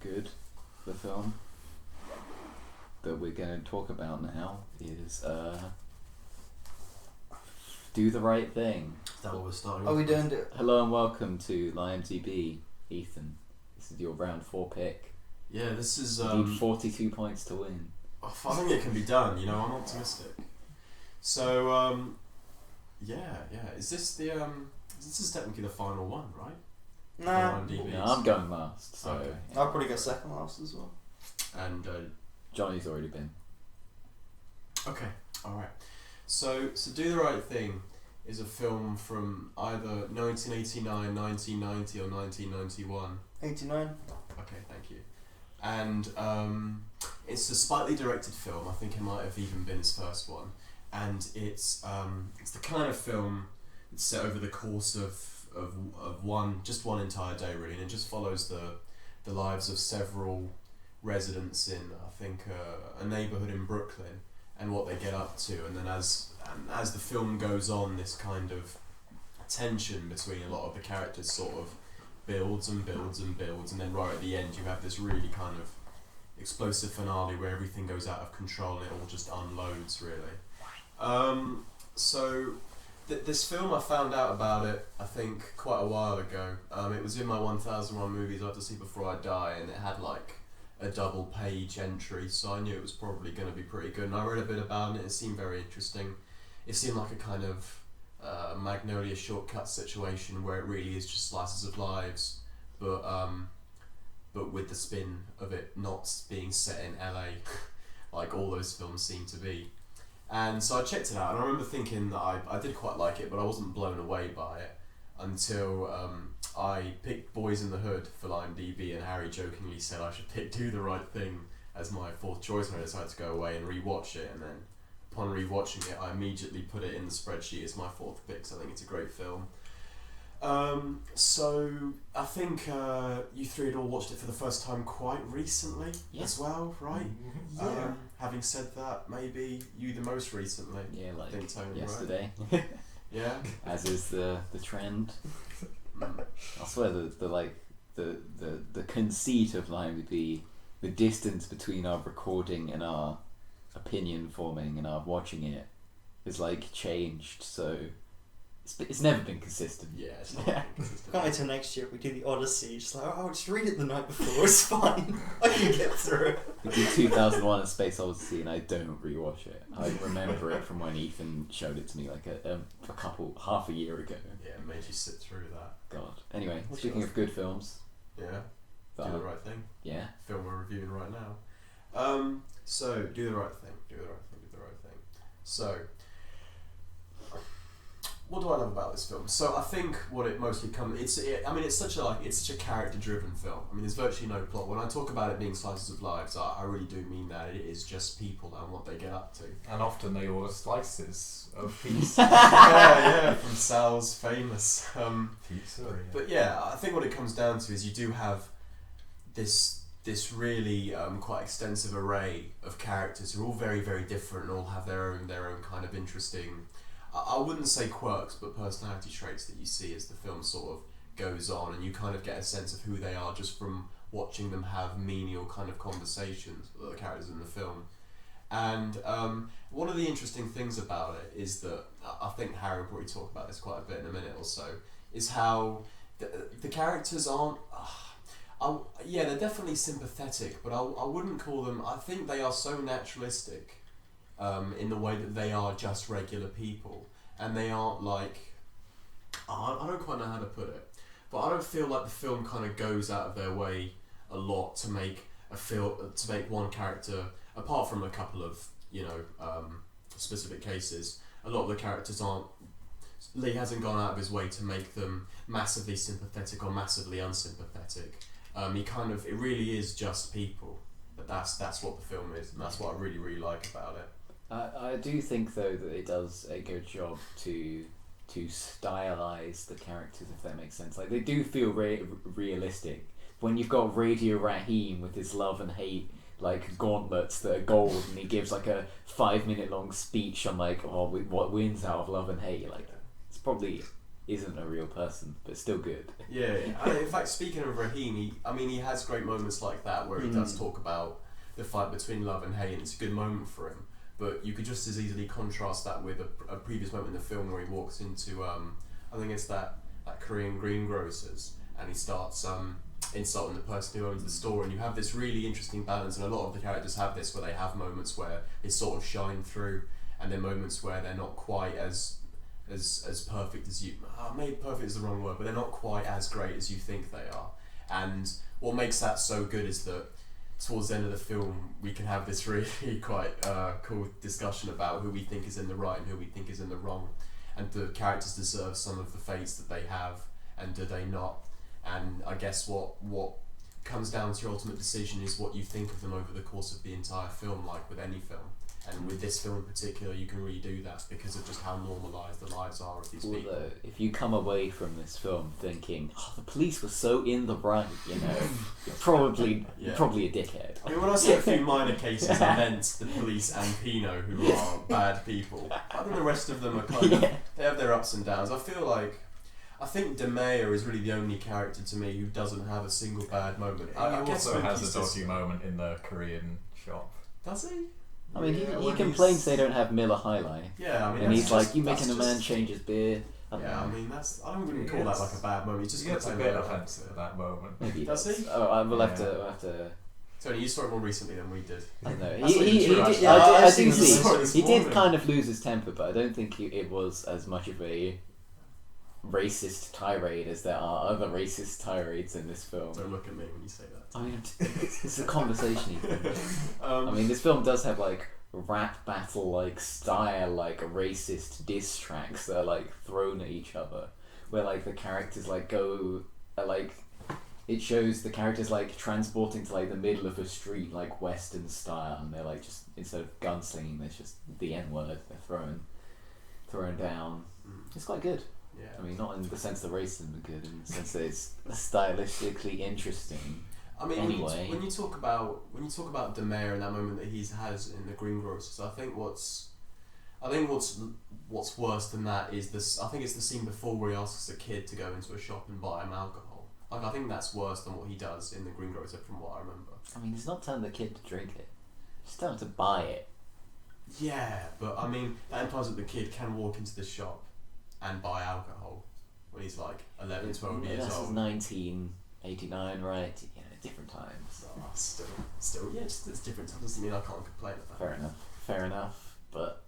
good. The film that we're going to talk about now is Do the Right Thing. Is that what we're starting Are we with? doing it? Hello and welcome to LieMDB, Ethan. This is your round 4 pick. Yeah, this is... You need 42 points to win. I think it can be done, you know, I'm optimistic. So, yeah. Is this the, this is technically the final one, right? Nah. No, I'm going last, so... Okay. I'll probably go second last as well. And, Johnny's already been. okay, alright. So Do the Right Thing is a film from either 1989, 1990 or 1991. 89. Okay, thank you. And it's a slightly directed film. I think it might have even been his first one. And it's the kind of film that's set over the course of one entire day really, and it just follows the lives of several residents in I think a neighborhood in Brooklyn and what they get up to. And then as the film goes on, this kind of tension between a lot of the characters sort of builds and builds and builds, and then right at the end you have this really kind of explosive finale where everything goes out of control and it all just unloads really. This film, I found out about it I think quite a while ago. It was in my 1001 movies I have to see before I die, and it had like a double page entry, so I knew it was probably going to be pretty good, and I read a bit about it. It seemed very interesting. It seemed like a kind of Magnolia Shortcut situation where it really is just slices of lives, but with the spin of it not being set in LA like all those films seem to be. And so I checked it out, and I remember thinking that I did quite like it, but I wasn't blown away by it until I picked Boys in the Hood for LieMDB, and Harry jokingly said I should pick Do the Right Thing as my 4th choice, and I decided to go away and rewatch it, and then upon rewatching it I immediately put it in the spreadsheet as my 4th pick, so I think it's a great film. So I think you three had all watched it for the first time quite recently as well, right? Yeah. Having said that, maybe you the most recently. Yeah, like I think Tony, yesterday. right? Yeah. As is the trend. I swear the conceit of LieMDB, the distance between our recording and our opinion forming and our watching it is like changed, so it's never been consistent. Yeah, it's not consistent. Can't wait till next year if we do the Odyssey. Just like, oh, just read it the night before, it's fine. I can get through it. We do 2001: A Space Odyssey, and I don't rewatch it. I remember it from when Ethan showed it to me like half a year ago. Yeah, it made you sit through that. God. Anyway, speaking of good films, Yeah. Do the Right Thing. yeah. Film we're reviewing right now. So Do the Right Thing. Do the Right Thing. Do the Right Thing. So, what do I love about this film? So I think what it mostly comes, it's such a character-driven film. I mean, there's virtually no plot. When I talk about it being slices of lives, I really do mean that. It is just people and what they get up to. And often they order slices of pizza. yeah, from Sal's famous Pizza. But yeah, I think what it comes down to is you do have this really quite extensive array of characters who are all very, very different and all have their own kind of interesting, I wouldn't say quirks, but personality traits that you see as the film sort of goes on, and you kind of get a sense of who they are just from watching them have menial kind of conversations with the characters in the film. And one of the interesting things about it is that, I think Harry will probably talk about this quite a bit in a minute or so, is how the characters aren't... they're definitely sympathetic, but I wouldn't call them... I think they are so naturalistic in the way that they are just regular people, and they aren't like... I don't quite know how to put it, but I don't feel like the film kind of goes out of their way a lot to make one character, apart from a couple of specific cases. A lot of the characters aren't... Lee hasn't gone out of his way to make them massively sympathetic or massively unsympathetic. It really is just people. But that's what the film is, and that's what I really, really like about it. I do think though that it does a good job to stylize the characters, if that makes sense. Like they do feel realistic. When you've got Radio Raheem with his love and hate like gauntlets that are gold, and he gives like a 5-minute long speech on like what wins out of love and hate. Like it's probably isn't a real person, but still good. Yeah, and in fact, speaking of Raheem, he has great moments like that where he does talk about the fight between love and hate, and it's a good moment for him. But you could just as easily contrast that with a previous moment in the film where he walks into, I think it's that Korean greengrocers, and he starts insulting the person who owns the store, and you have this really interesting balance, and a lot of the characters have this, where they have moments where they sort of shine through, and then moments where they're not quite as perfect as you, maybe perfect is the wrong word, but they're not quite as great as you think they are. And what makes that so good is that towards the end of the film we can have this really quite cool discussion about who we think is in the right and who we think is in the wrong, and the characters deserve some of the fates that they have, and do they not. And I guess what comes down to your ultimate decision is what you think of them over the course of the entire film, like with any film. And with this film in particular, you can really do that because of just how normalised the lives are of these people. Although, if you come away from this film thinking, the police were so in the right, you're probably a dickhead. I mean, when I say a few minor cases, I meant the police and Pino, who are bad people. I think the rest of them are kind of, they have their ups and downs. I think De Meyer is really the only character to me who doesn't have a single bad moment. He also has a dodgy moment in the Korean shop. Does he? I mean, he complains they don't have Miller High Life. Yeah, I mean, and he's like, "You making a man change his beer?" I mean, I wouldn't call that like a bad moment. He's just gets a bit offensive at that moment. Maybe does he? Oh, we'll have to. Tony, you saw it more recently than we did. I know. I He did kind of lose his temper, but I don't think it was as much of a racist tirade as there are other racist tirades in this film. Don't look at me when you say that. I mean, it's a conversation. I mean, this film does have like rap battle like style, like racist diss tracks that are like thrown at each other, where like the characters like go like it shows the characters like transporting to like the middle of a street like Western style, and they're like just instead of gunslinging, there's just the N-word they're thrown down. It's quite good. Yeah. I mean, not in the sense that racism is good, in the sense that it's stylistically interesting. I mean, anyway, when you talk about De Meyer and that moment that he has in the greengrocers, I think what's worse than that is this. I think it's the scene before where he asks a kid to go into a shop and buy him alcohol. Like, I think that's worse than what he does in the greengrocer, from what I remember. I mean, he's not telling the kid to drink it; he's telling him to buy it. Yeah, but I mean, that implies that the kid can walk into the shop and buy alcohol when he's like 11, 12 years This old. is 1989, right? Different times. Oh, still, yeah, it's different times. Doesn't mean I can't complain about that. Fair enough. But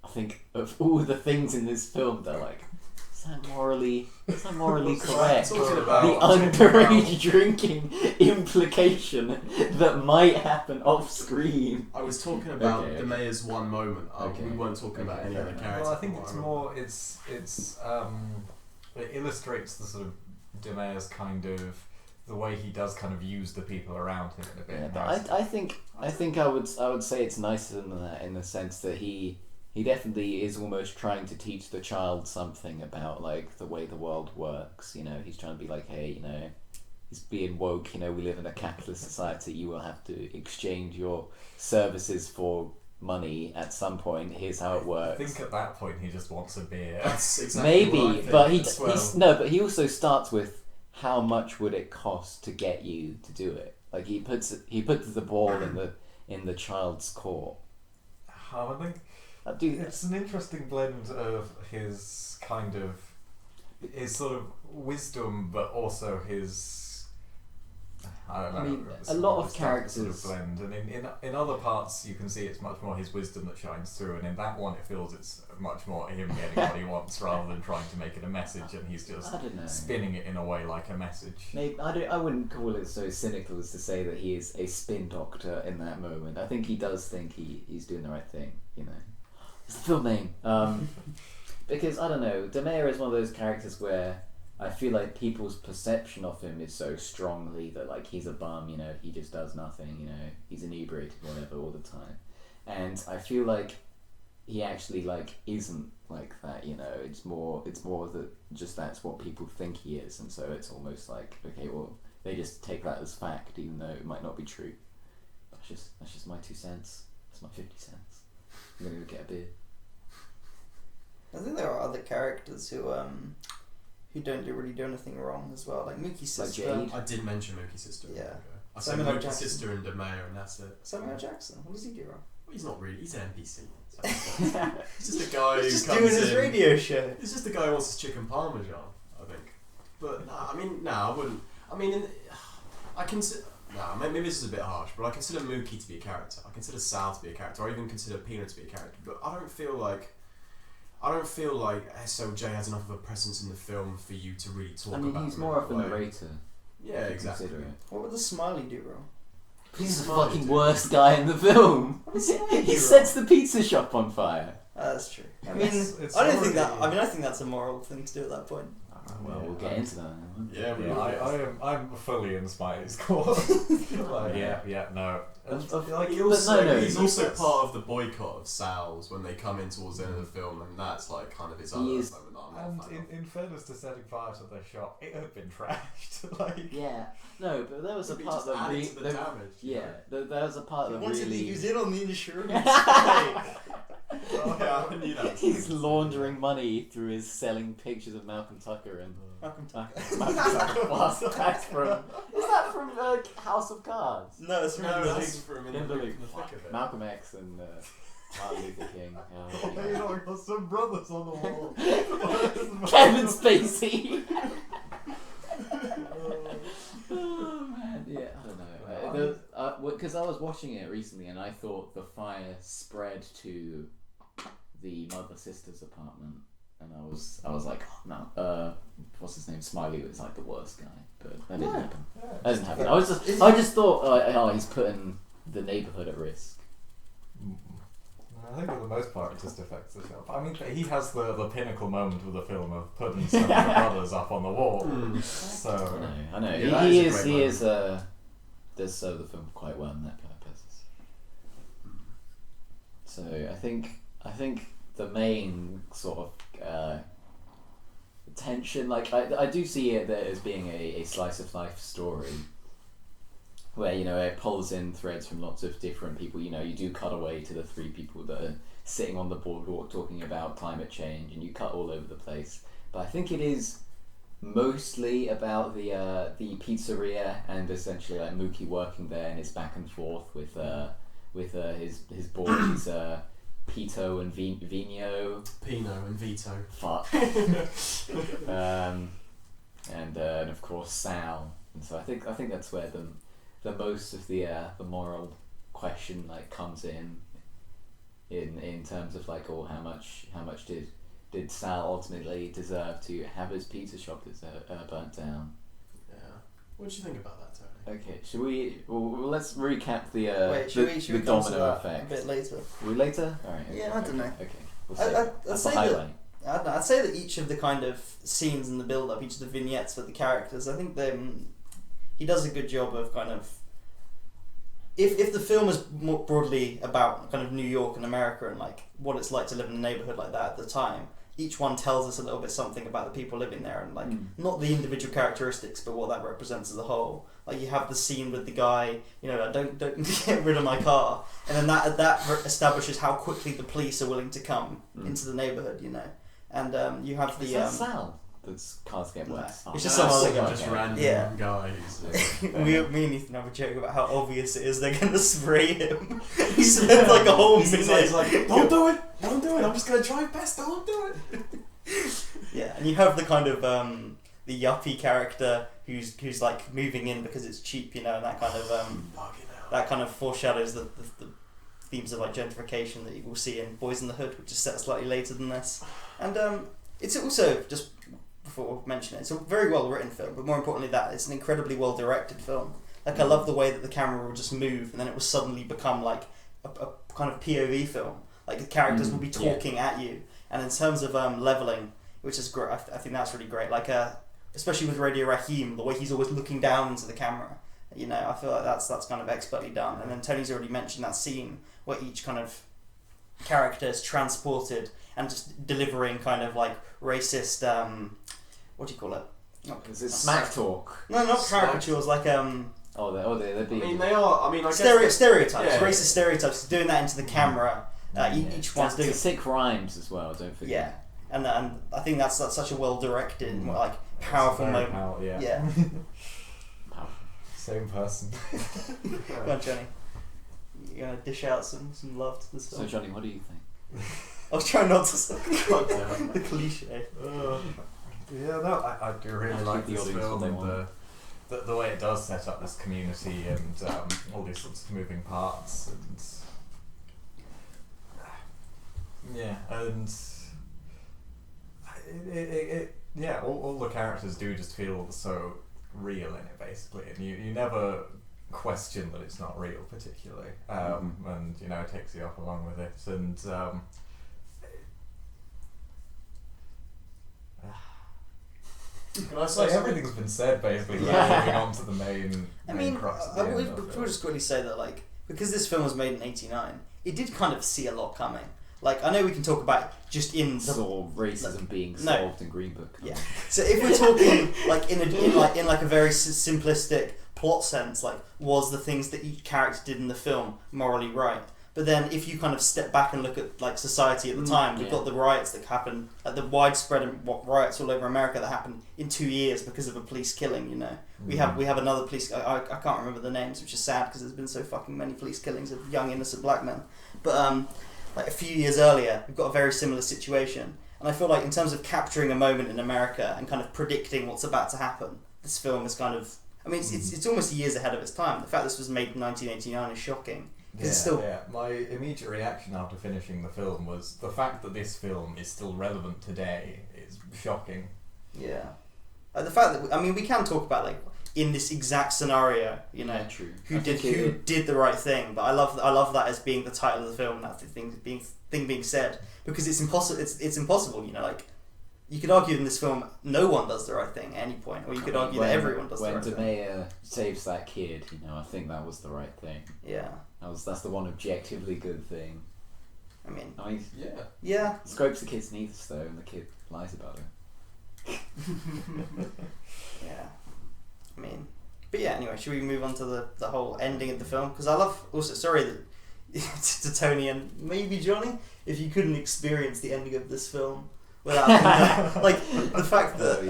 I think of all the things in this film, they're like, is that morally correct? The underage drinking implication that might happen off screen. I was talking about De Meyer's one moment. We weren't talking about any other character. Well, I think it's more. It illustrates the sort of De Meyer's kind of the way he does kind of use the people around him in a bit. Yeah, but I think I would say it's nicer than that, in the sense that he definitely is almost trying to teach the child something about like the way the world works. He's trying to be like, hey, he's being woke. We live in a capitalist society. You will have to exchange your services for money at some point. Here's how it works. I think at that point he just wants a beer. That's exactly maybe, but but he also starts with, how much would it cost to get you to do it? Like he puts the ball in the child's court. I think it's an interesting blend of his kind of his sort of wisdom, but also his. I don't know. I mean, a lot of characters sort of blend, and in other parts you can see it's much more his wisdom that shines through, and in that one it feels it's much more him getting what he wants rather than trying to make it a message, and he's just spinning it in a way like a message. Maybe I wouldn't call it so cynical as to say that he is a spin doctor in that moment. I think he does think he's doing the right thing. It's the film name. Because I don't know, De Meyer is one of those characters where I feel like people's perception of him is so strongly that like he's a bum, he just does nothing, he's inebriated, whatever, all the time. And I feel like he actually like isn't like that, it's more that just that's what people think he is, and so it's almost like, okay, well, they just take that as fact, even though it might not be true. That's just my 2 cents. That's my 50 cents. I'm gonna go get a beer. I think there are other characters who who don't really do anything wrong as well, like Mookie's sister. Jade? I did mention Mookie's sister. Yeah. I said Samuel L. Mookie's Jackson. sister and DeMeo, and that's it. Samuel L. Jackson. What does he do wrong? Well, he's not really. He's an NPC. So he's just a guy He's just who doing comes his in. radio show. He's just a guy who wants his chicken parmesan, I think. But nah, I mean, I wouldn't. I mean, I consider. Nah, maybe this is a bit harsh, but I consider Mookie to be a character. I consider Sal to be a character. I even consider Peanut to be a character. But I don't feel like SOJ has enough of a presence in the film for you to really talk about. He's him more of a in way. narrator. Yeah, exactly. Consider it. What would the Smiley do wrong? He's the Smiley, fucking dude. worst guy in the film. Smiley He do sets the pizza shop on fire. That's true. I mean, It's I don't think that. already- I mean, I think that's a moral thing to do at that point. Well, we'll get into that. Yeah, we Yeah, will. I'm fully in Smiley's court. Like, no. Like, He also, but no, he's he also gets- part of the boycott of Sal's when they come in towards the end of the film, and that's like kind of his other is- moment that I'm not a And fan of. in fairness to setting fire to the shop, it had been trashed. Like, Yeah, no, but there was a But he part just that added really, to the damage. yeah, there was a part that He really. was in on the insurance. Oh, yeah, I knew that. He's laundering money through his selling pictures of Malcolm Tucker and Malcolm Tucker. Malcolm Tucker. Well, that's from. Is that from House of Cards? No, it's No, really that's from in the thick of it. Malcolm X and Martin Luther King. oh, you know, I've got some brothers on the wall. Kevin Spacey. Oh man, yeah, I don't know. Because I was watching it recently and I thought the fire spread to the mother sister's apartment, and I was like, oh no, what's his name? Smiley was like the worst guy, but that didn't happen. That didn't happen. I just thought, oh, he's putting the neighborhood at risk. I think for the most part it just affects the film. I mean, he has the pinnacle moment of the film of putting some of the brothers up on the wall. So I know. Yeah, he that is a great he is does serve the film quite well in that purpose. So I think the main sort of tension, like I do see it there as being a slice of life story, where it pulls in threads from lots of different people. You do cut away to the three people that are sitting on the boardwalk talking about climate change, and you cut all over the place. But I think it is mostly about the pizzeria and essentially like Mookie working there and his back and forth with his boys Pito and Vino. Pino and Vito. Fuck. And of course Sal. And so I think that's where the most of the moral question like comes in terms of like, oh, how much did Sal ultimately deserve to have his pizza shop burnt down? Yeah. What do you think about that, Tony? Okay, should we? Well, let's recap the Wait, should we the come to domino that effect. a bit later? We later? All right. Okay, Yeah, I don't know. Okay, we'll see. I'd That's say the that. highlight. I don't know, I'd say that each of the kind of scenes in the build-up, each of the vignettes with the characters, I think he does a good job of kind of. If the film is more broadly about kind of New York and America and like what it's like to live in a neighborhood like that at the time, each one tells us a little bit something about the people living there and like not the individual characteristics but what that represents as a whole. Like you have the scene with the guy, don't get rid of my car, and then that establishes how quickly the police are willing to come into the neighborhood, and you have the Is that Sal? That's cars get wet. No, it's just some other guy. Just random Yeah. guy. me and Ethan have a joke about how obvious it is they're gonna spray him. He spends like a whole minute. He's like, don't do it, don't do it. I'm just gonna drive past. Don't do it. Yeah, and you have the kind of the yuppie character who's like moving in because it's cheap, and that kind of foreshadows the themes of like gentrification that you will see in Boys in the Hood, which is set slightly later than this. And it's also, just before we mention it, it's a very well written film, but more importantly that it's an incredibly well directed film. Like I love the way that the camera will just move and then it will suddenly become like a kind of POV film. Like the characters will be talking at you, and in terms of leveling, which is great, I think that's really great. Like especially with Radio Raheem, the way he's always looking down into the camera. I feel like that's kind of expertly done. And then Tony's already mentioned that scene where each kind of character is transported and just delivering kind of like racist, what do you call it? Is it smack talk? No, not caricatures, like They're being. I mean, they are. I mean, I guess stereotypes, yeah. racist stereotypes. Doing that into the camera. Each one's doing sick rhymes as well. Don't forget. Yeah, and I think that's such a well directed, like powerful moment. Yeah. Same person. Go on, Johnny. You're gonna dish out some love to this film. So Johnny, what do you think? I was trying not to say the cliche. Yeah, no, I do really like the this audience film what they and want. the way it does set up this community and all these sorts of moving parts and all the characters do just feel so real in it basically, and you never question that it's not real particularly, and it takes you up along with it, and can I say everything's been said basically. Moving on to the main crux of the end of it. We'll just quickly say that, like, because this film was made in '89, it did kind of see a lot coming. Like, I know we can talk about just in saw racism being solved in Green Book. Yeah. So if we're talking like in a very simplistic plot sense, like, was the things that each character did in the film morally right? But then if you kind of step back and look at like society at the time, we've got the riots that happened, the widespread riots all over America that happened in 2 years because of a police killing. We have another police. I can't remember the names, which is sad because there's been so fucking many police killings of young innocent black men. But like a few years earlier, we've got a very similar situation, and I feel like in terms of capturing a moment in America and kind of predicting what's about to happen, this film is kind of. I mean, it's almost years ahead of its time. The fact this was made in 1989 is shocking. My immediate reaction after finishing the film was the fact that this film is still relevant today is shocking. Yeah, the fact that we can talk about like in this exact scenario, true. who did the right thing. But I love that as being the title of the film. That thing being said, because it's impossible. It's impossible. Like you could argue in this film no one does the right thing at any point, or you could argue that everyone does the right thing. When DeMea saves that kid, I think that was the right thing. Yeah. That's the one objectively good thing. I mean, yeah. Scopes the kid's needs though, and the kid lies about it. Yeah. I mean, but yeah. Anyway, should we move on to the whole ending of the film? Because I love also. Sorry that to Tony and maybe Johnny, if you couldn't experience the ending of this film without like the fact that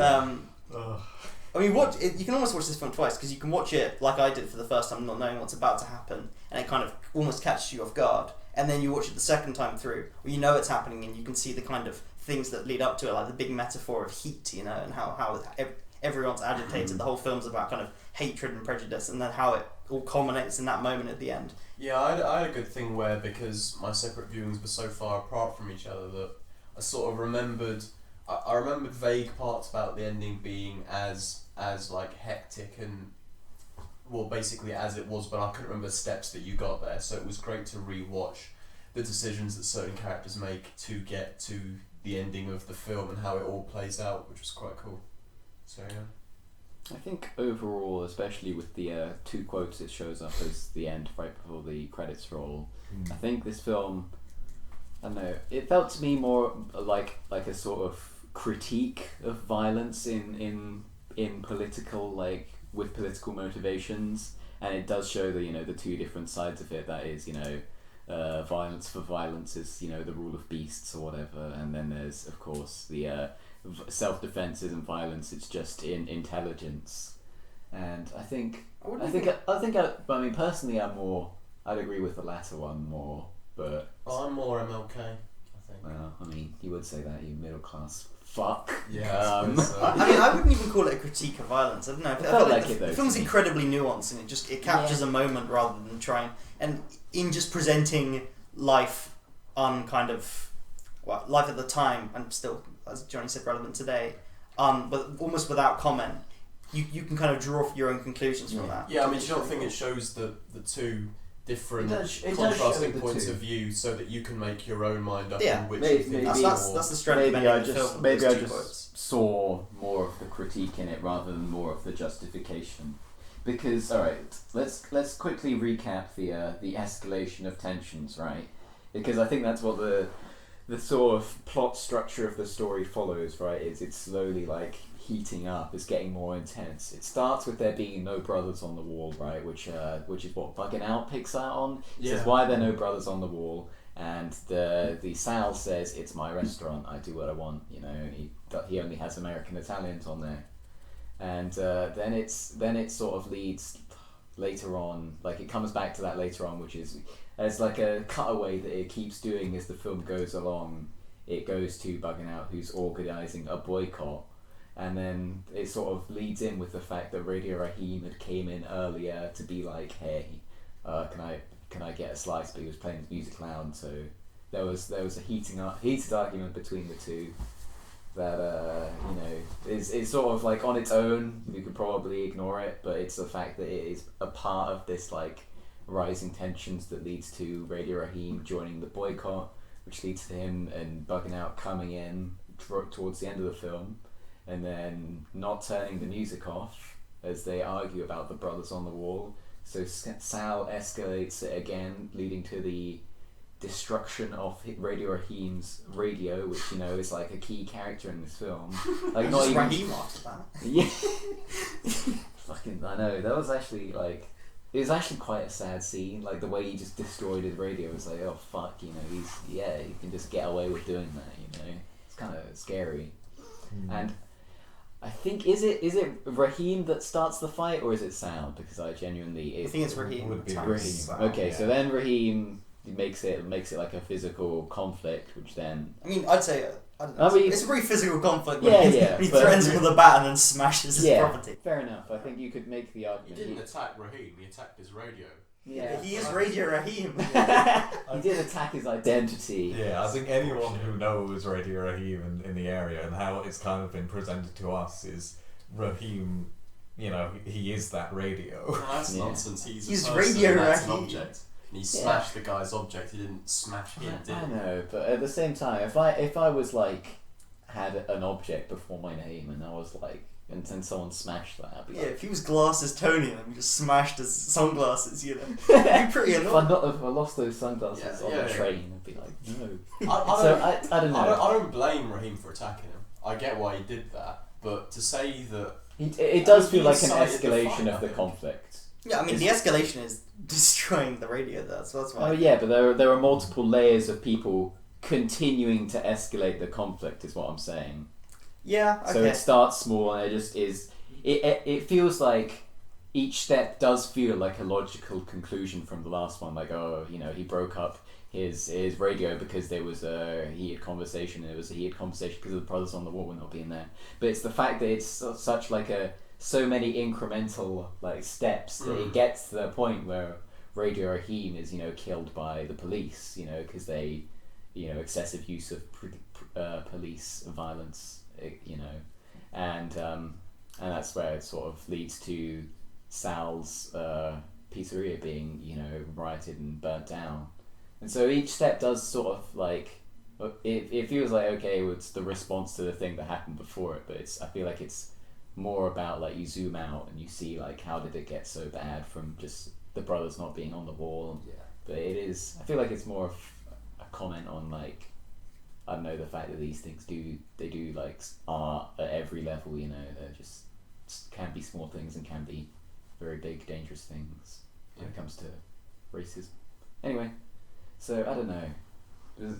you can almost watch this film twice, because you can watch it like I did for the first time, not knowing what's about to happen, and it kind of almost catches you off guard. And then you watch it the second time through, where you know it's happening, and you can see the kind of things that lead up to it, like the big metaphor of heat, and how everyone's agitated. The whole film's about kind of hatred and prejudice, and then how it all culminates in that moment at the end. Yeah, I had a good thing where, because my separate viewings were so far apart from each other, that I sort of remembered. I remembered vague parts about the ending being as like hectic and basically as it was, but I couldn't remember steps that you got there. So it was great to rewatch the decisions that certain characters make to get to the ending of the film and how it all plays out, which was quite cool. So yeah. I think overall, especially with the 2 quotes it shows up as the end right before the credits roll, I think this film, I don't know, it felt to me more like a sort of critique of violence in political, like with political motivations, and it does show the 2 different sides of it. That is, violence for violence is the rule of beasts or whatever, and then there's of course the self-defense isn't violence, it's just intelligence. And I mean personally I'd agree with the latter one more, but I'm more MLK, I think. Well, I mean, you would say that, you middle class fuck. Yeah. I mean, I wouldn't even call it a critique of violence. I don't know. I felt like it though, the film's incredibly nuanced, and it captures a moment rather than trying. And in just presenting life life at the time, and still, as Johnny said, relevant today, but almost without comment, you can kind of draw your own conclusions from that. Yeah, I mean, do you not think it shows the 2 different contrasting points of view, so that you can make your own mind up on which you think that's the strength of any film. Maybe I just saw more of the critique in it rather than more of the justification. Because let's quickly recap the escalation of tensions, right? Because I think that's what the sort of plot structure of the story follows, right? It's slowly like heating up, it's getting more intense. It starts with there being no brothers on the wall, right? Which is what Bugging Out picks out on. It says why are there no brothers on the wall, and the Sal says, "It's my restaurant. I do what I want." You know, he only has American Italians on there, and then it sort of leads later on. Like it comes back to that later on, which is as like a cutaway that it keeps doing as the film goes along. It goes to Bugging Out, who's organising a boycott. And then it sort of leads in with the fact that Radio Raheem had came in earlier to be like, "Hey, can I get a slice?" But he was playing his music loud, so there was a heated argument between the two that it's sort of like on its own you could probably ignore it, but it's the fact that it is a part of this like rising tensions that leads to Radio Raheem joining the boycott, which leads to him and Bugging Out coming in towards the end of the film. And then not turning the music off as they argue about the brothers on the wall. So Sal escalates it again, leading to the destruction of Radio Raheem's radio, which is like a key character in this film. Like not even Raheem after that. Yeah. Fucking, I know that was actually like it was actually quite a sad scene. Like the way he just destroyed his radio was like, oh fuck, he can just get away with doing that. It's kind of scary. And I think is it Raheem that starts the fight or is it Sal? Because I genuinely I think it's Raheem. Would be Raheem. Okay, so then Raheem makes it like a physical conflict, which then I mean I'd say it's a very physical conflict when he but threatens him with a bat and then smashes his property. Fair enough. I think you could make the He argument. didn't attack Raheem, he attacked his radio. Yeah, He is Radio Raheem. He did attack his identity. Yeah, I think anyone who knows Radio Raheem in the area and how it's kind of been presented to us is Raheem, he is that radio. No, that's nonsense. He's a person, Radio that's an Raheem. object. And he smashed the guy's object, he didn't smash him, did I he? know, but at the same time, if I was like had an object before my name and I was like and then someone smashed that, I'd be like, If he was Glasses Tony and just smashed his sunglasses, it'd be pretty annoying. if I lost those sunglasses on the train, I'd be like, no. I don't know. I don't blame Raheem for attacking him. I get why he did that, but to say that It does feel like an incited the escalation fight, of the I think. conflict. Yeah, I mean the escalation is destroying the radio there, so that's why. Oh yeah, but there are multiple layers of people continuing to escalate the conflict, is what I'm saying. Yeah, okay. So it starts small and it just is. It feels like each step does feel like a logical conclusion from the last one. Like, he broke up his radio because there was a heated conversation. And it was a heated conversation because of the brothers on the wall not being there. But it's the fact that it's such like so many incremental like steps that it gets to the point where Radio Raheem is killed by the police. Because they excessive use of police violence. And that's where it sort of leads to Sal's pizzeria being rioted and burnt down, and so each step does sort of like it feels like okay, it's the response to the thing that happened before it, but I feel like it's more about like you zoom out and you see like how did it get so bad from just the brothers not being on the wall. But I feel like it's more of a comment on like I don't know, the fact that these things do like art at every level, they're just can be small things and can be very big, dangerous things when it comes to racism. Anyway, so I don't know.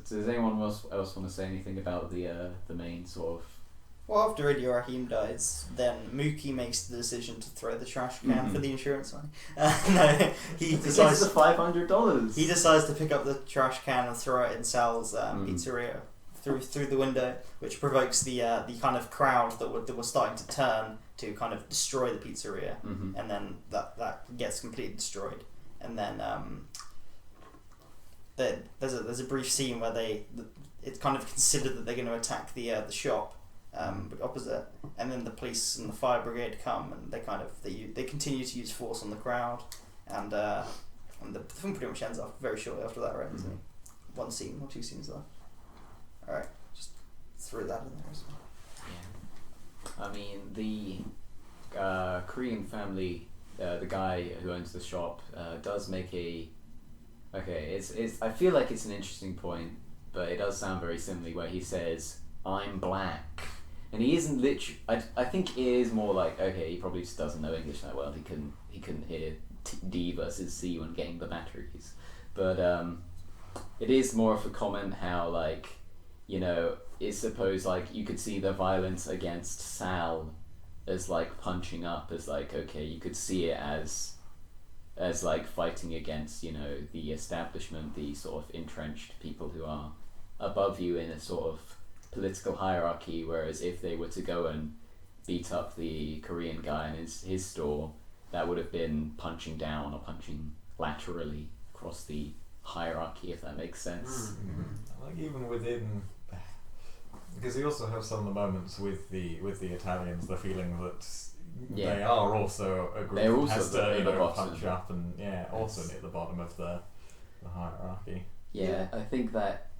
Does anyone else want to say anything about the main sort of? Well, after Radio Raheem dies, then Mookie makes the decision to throw the trash can for the insurance money. No, he decides the $500. He decides to pick up the trash can and throw it in Sal's pizzeria through the window, which provokes the kind of crowd that was starting to turn to kind of destroy the pizzeria, and then that gets completely destroyed, and then there's a brief scene where it's kind of considered that they're going to attack the shop opposite, and then the police and the fire brigade come and they continue to use force on the crowd, and the film pretty much ends up very shortly after that, right? Isn't it? One scene or two scenes left. Alright, just throw that in there as well. Yeah. I mean, the Korean family, the guy who owns the shop, does make it's I feel like it's an interesting point, but it does sound very similar where he says, "I'm black." And he isn't literally. I think it is more like, okay, he probably just doesn't know English that well. He couldn't hear D versus C when getting the batteries, but it is more of a comment how, like, you know, it's supposed, like, you could see the violence against Sal as, like, punching up, as, like, okay, you could see it as like fighting against, you know, the establishment, the sort of entrenched people who are above you in a sort of political hierarchy, whereas if they were to go and beat up the Korean guy in his store, that would have been punching down or punching laterally across the hierarchy, if that makes sense. Like even within, because you also have some of the moments with the Italians, the feeling that they are also a group that has to punch up and also near the bottom of the hierarchy. I think that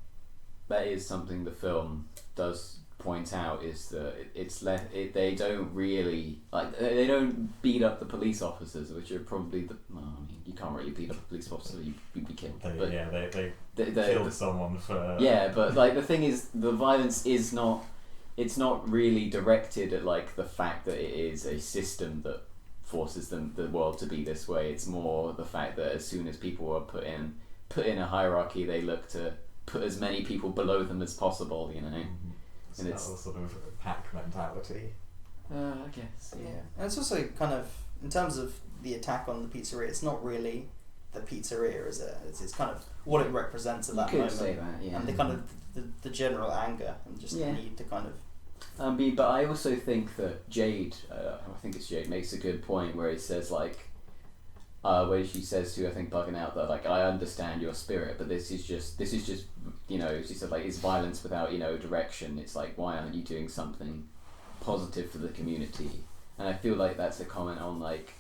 is something the film does point out, is that they don't really, like, they don't beat up the police officers, which are probably you can't really beat up a police officer, you'd be killed. They killed someone for... but like the thing is, the violence is not, it's not really directed at, like, the fact that it is a system that forces the world to be this way. It's more the fact that as soon as people are put in a hierarchy, they look to put as many people below them as possible, you know. And it's sort of pack mentality. I guess, And it's also kind of, in terms of the attack on the pizzeria, it's not really the pizzeria, is it? It's kind of what it represents at that moment. You could say that, And the kind of the general anger and just the need to kind of... but I also think that Jade, I think it's Jade, makes a good point where he says, like, where she says to, I think, Bugging Out, that, like, I understand your spirit, but this is just, you know, she said, like, it's violence without, you know, direction. It's like, why aren't you doing something positive for the community? And I feel like that's a comment on, like,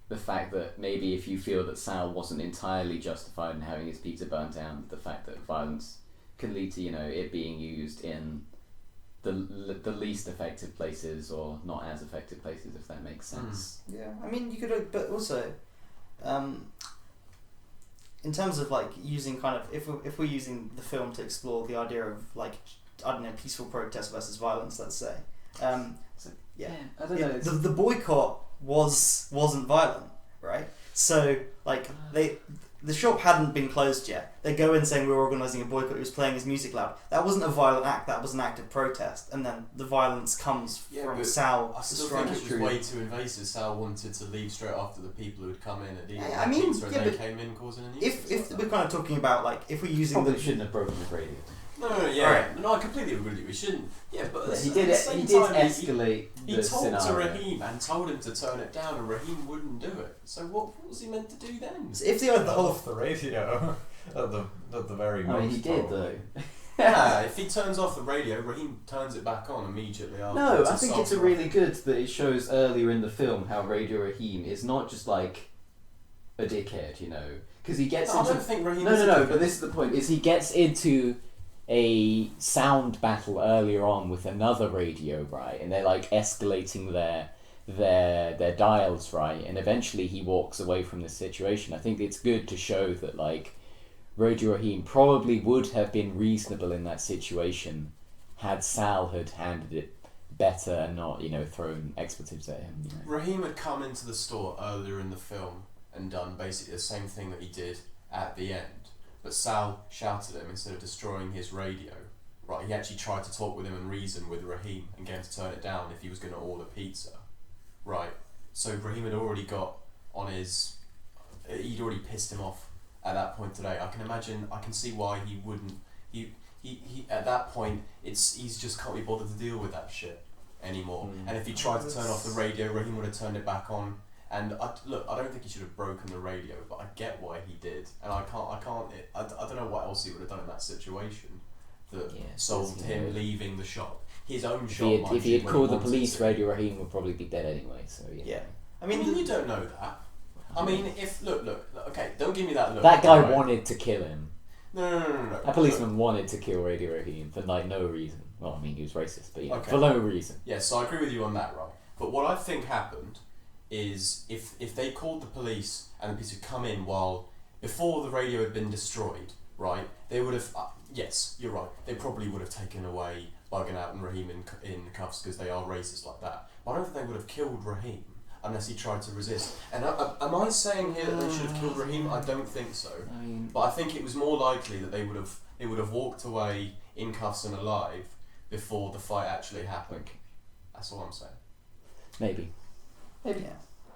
the fact that maybe if you feel that Sal wasn't entirely justified in having his pizza burnt down, the fact that violence can lead to, you know, it being used in the least effective places or not as effective places, if that makes sense. I mean, you could, but also, in terms of, like, using kind of, if we're using the film to explore the idea of, like, I don't know, peaceful protest versus violence, let's say. I don't know. The boycott wasn't violent, right? So, like, the shop hadn't been closed yet. They go in saying we're organising a boycott. He was playing his music loud. That wasn't a violent act. That was an act of protest. And then the violence comes from Sal. I still think it was way too invasive. Sal wanted to leave straight after the people who had come in at the pizza, and they came in causing a nuisance. If we're kind of talking about, like, if we're using probably shouldn't have broken the radio. No, I completely agree with you. We shouldn't. Yeah, but he did escalate. He talked to Raheem and told him to turn it down, and Raheem wouldn't do it. So what was he meant to do then? So if the whole off the radio at the very most. I mean, he did though. Yeah, if he turns off the radio, Raheem turns it back on immediately after. No, I think it's a really good that it shows earlier in the film how Radio Raheem is not just like a dickhead, you know, because he gets into. I don't think Raheem. No. But this is the point: is he gets into a sound battle earlier on with another radio, right, and they're like escalating their dials, right, and eventually he walks away from the situation. I think it's good to show that, like, Radio Raheem probably would have been reasonable in that situation had Sal had handled it better and not, you know, thrown expletives at him. You know? Raheem had come into the store earlier in the film and done basically the same thing that he did at the end. But Sal shouted at him instead of destroying his radio. Right, he actually tried to talk with him and reason with Raheem and get him to turn it down if he was going to order pizza. Right, so Raheem had already got on his... He'd already pissed him off at that point today. I can see why he wouldn't... He at that point, he's just can't be bothered to deal with that shit anymore. And if he tried to turn off the radio, Raheem would have turned it back on. And I don't think he should have broken the radio, but I get why he did, and I don't know what else he would have done in that situation that solved him leaving the shop, his own shop. If he had called the police, Radio Raheem would probably be dead anyway. So I mean, you don't know that. I mean, if look, okay, don't give me that look. That guy wanted to kill him. No. That policeman wanted to kill Radio Raheem for, like, no reason. Well, I mean, he was racist, but for no reason. Yeah, so I agree with you on that, right? But what I think happened is if they called the police and the police had come in before the radio had been destroyed, right, they would have, yes, you're right, they probably would have taken away Bugging Out and Raheem in cuffs because they are racist like that. But I don't think they would have killed Raheem. unless he tried to resist. And am I saying here that they should have killed Raheem? I don't think so. I mean, but I think it was more likely that they would have walked away in cuffs and alive before the fight actually happened. That's all I'm saying. maybe. Yeah.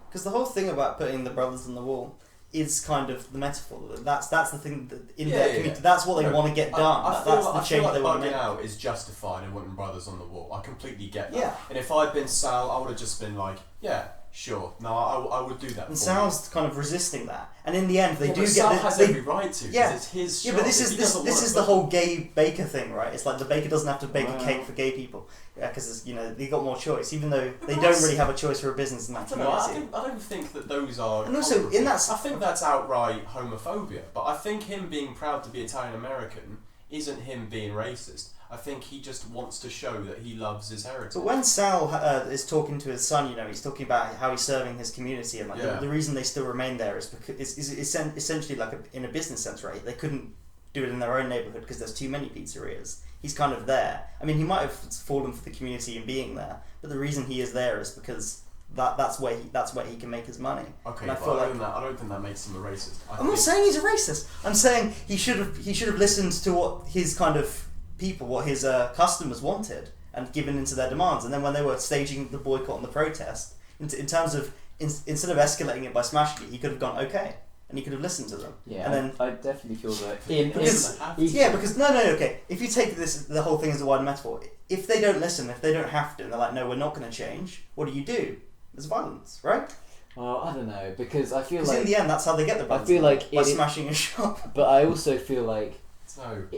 Because the whole thing about putting the brothers on the wall is kind of the metaphor. That's the thing that in their community. That's what they want to get done. That's the change they want to make. Out is justified in wanting brothers on the wall. I completely get that. Yeah. And if I'd been Sal, I would have just been like, yeah, sure. No, I would do that. And Sal's kind of resisting that. And in the end, they do get. Sal has every right to. Yeah. It's his. Yeah, but this is the whole gay baker thing, right? It's like the baker doesn't have to bake a cake for gay people, because they got more choice, even though they don't really have a choice for a business in that community. I don't think that those are. And also in that, I think that's outright homophobia. But I think him being proud to be Italian American isn't him being racist. I think he just wants to show that he loves his heritage. But when Sal is talking to his son, he's talking about how he's serving his community, and the reason they still remain there is because it's essentially like in a business sense, right? They couldn't do it in their own neighborhood because there's too many pizzerias. He's kind of there. I mean, he might have fallen for the community and being there, but the reason he is there is because that's where he can make his money. Okay, and I don't think that makes him a racist. I'm not saying he's a racist. I'm saying he should have listened to what his kind of people, what his customers wanted, and given into their demands. And then when they were staging the boycott and the protest, in terms of instead of escalating it by smashing it, he could have gone okay, and he could have listened to them. Yeah, and then I definitely feel that because okay, if you take the whole thing as a wider metaphor, if they don't listen, if they don't have to, and they're like, no, we're not going to change. What do? There's violence, right? Well, I don't know, because I feel like in the end that's how they get the violence. I feel like by smashing a shop. But I also feel like. I'm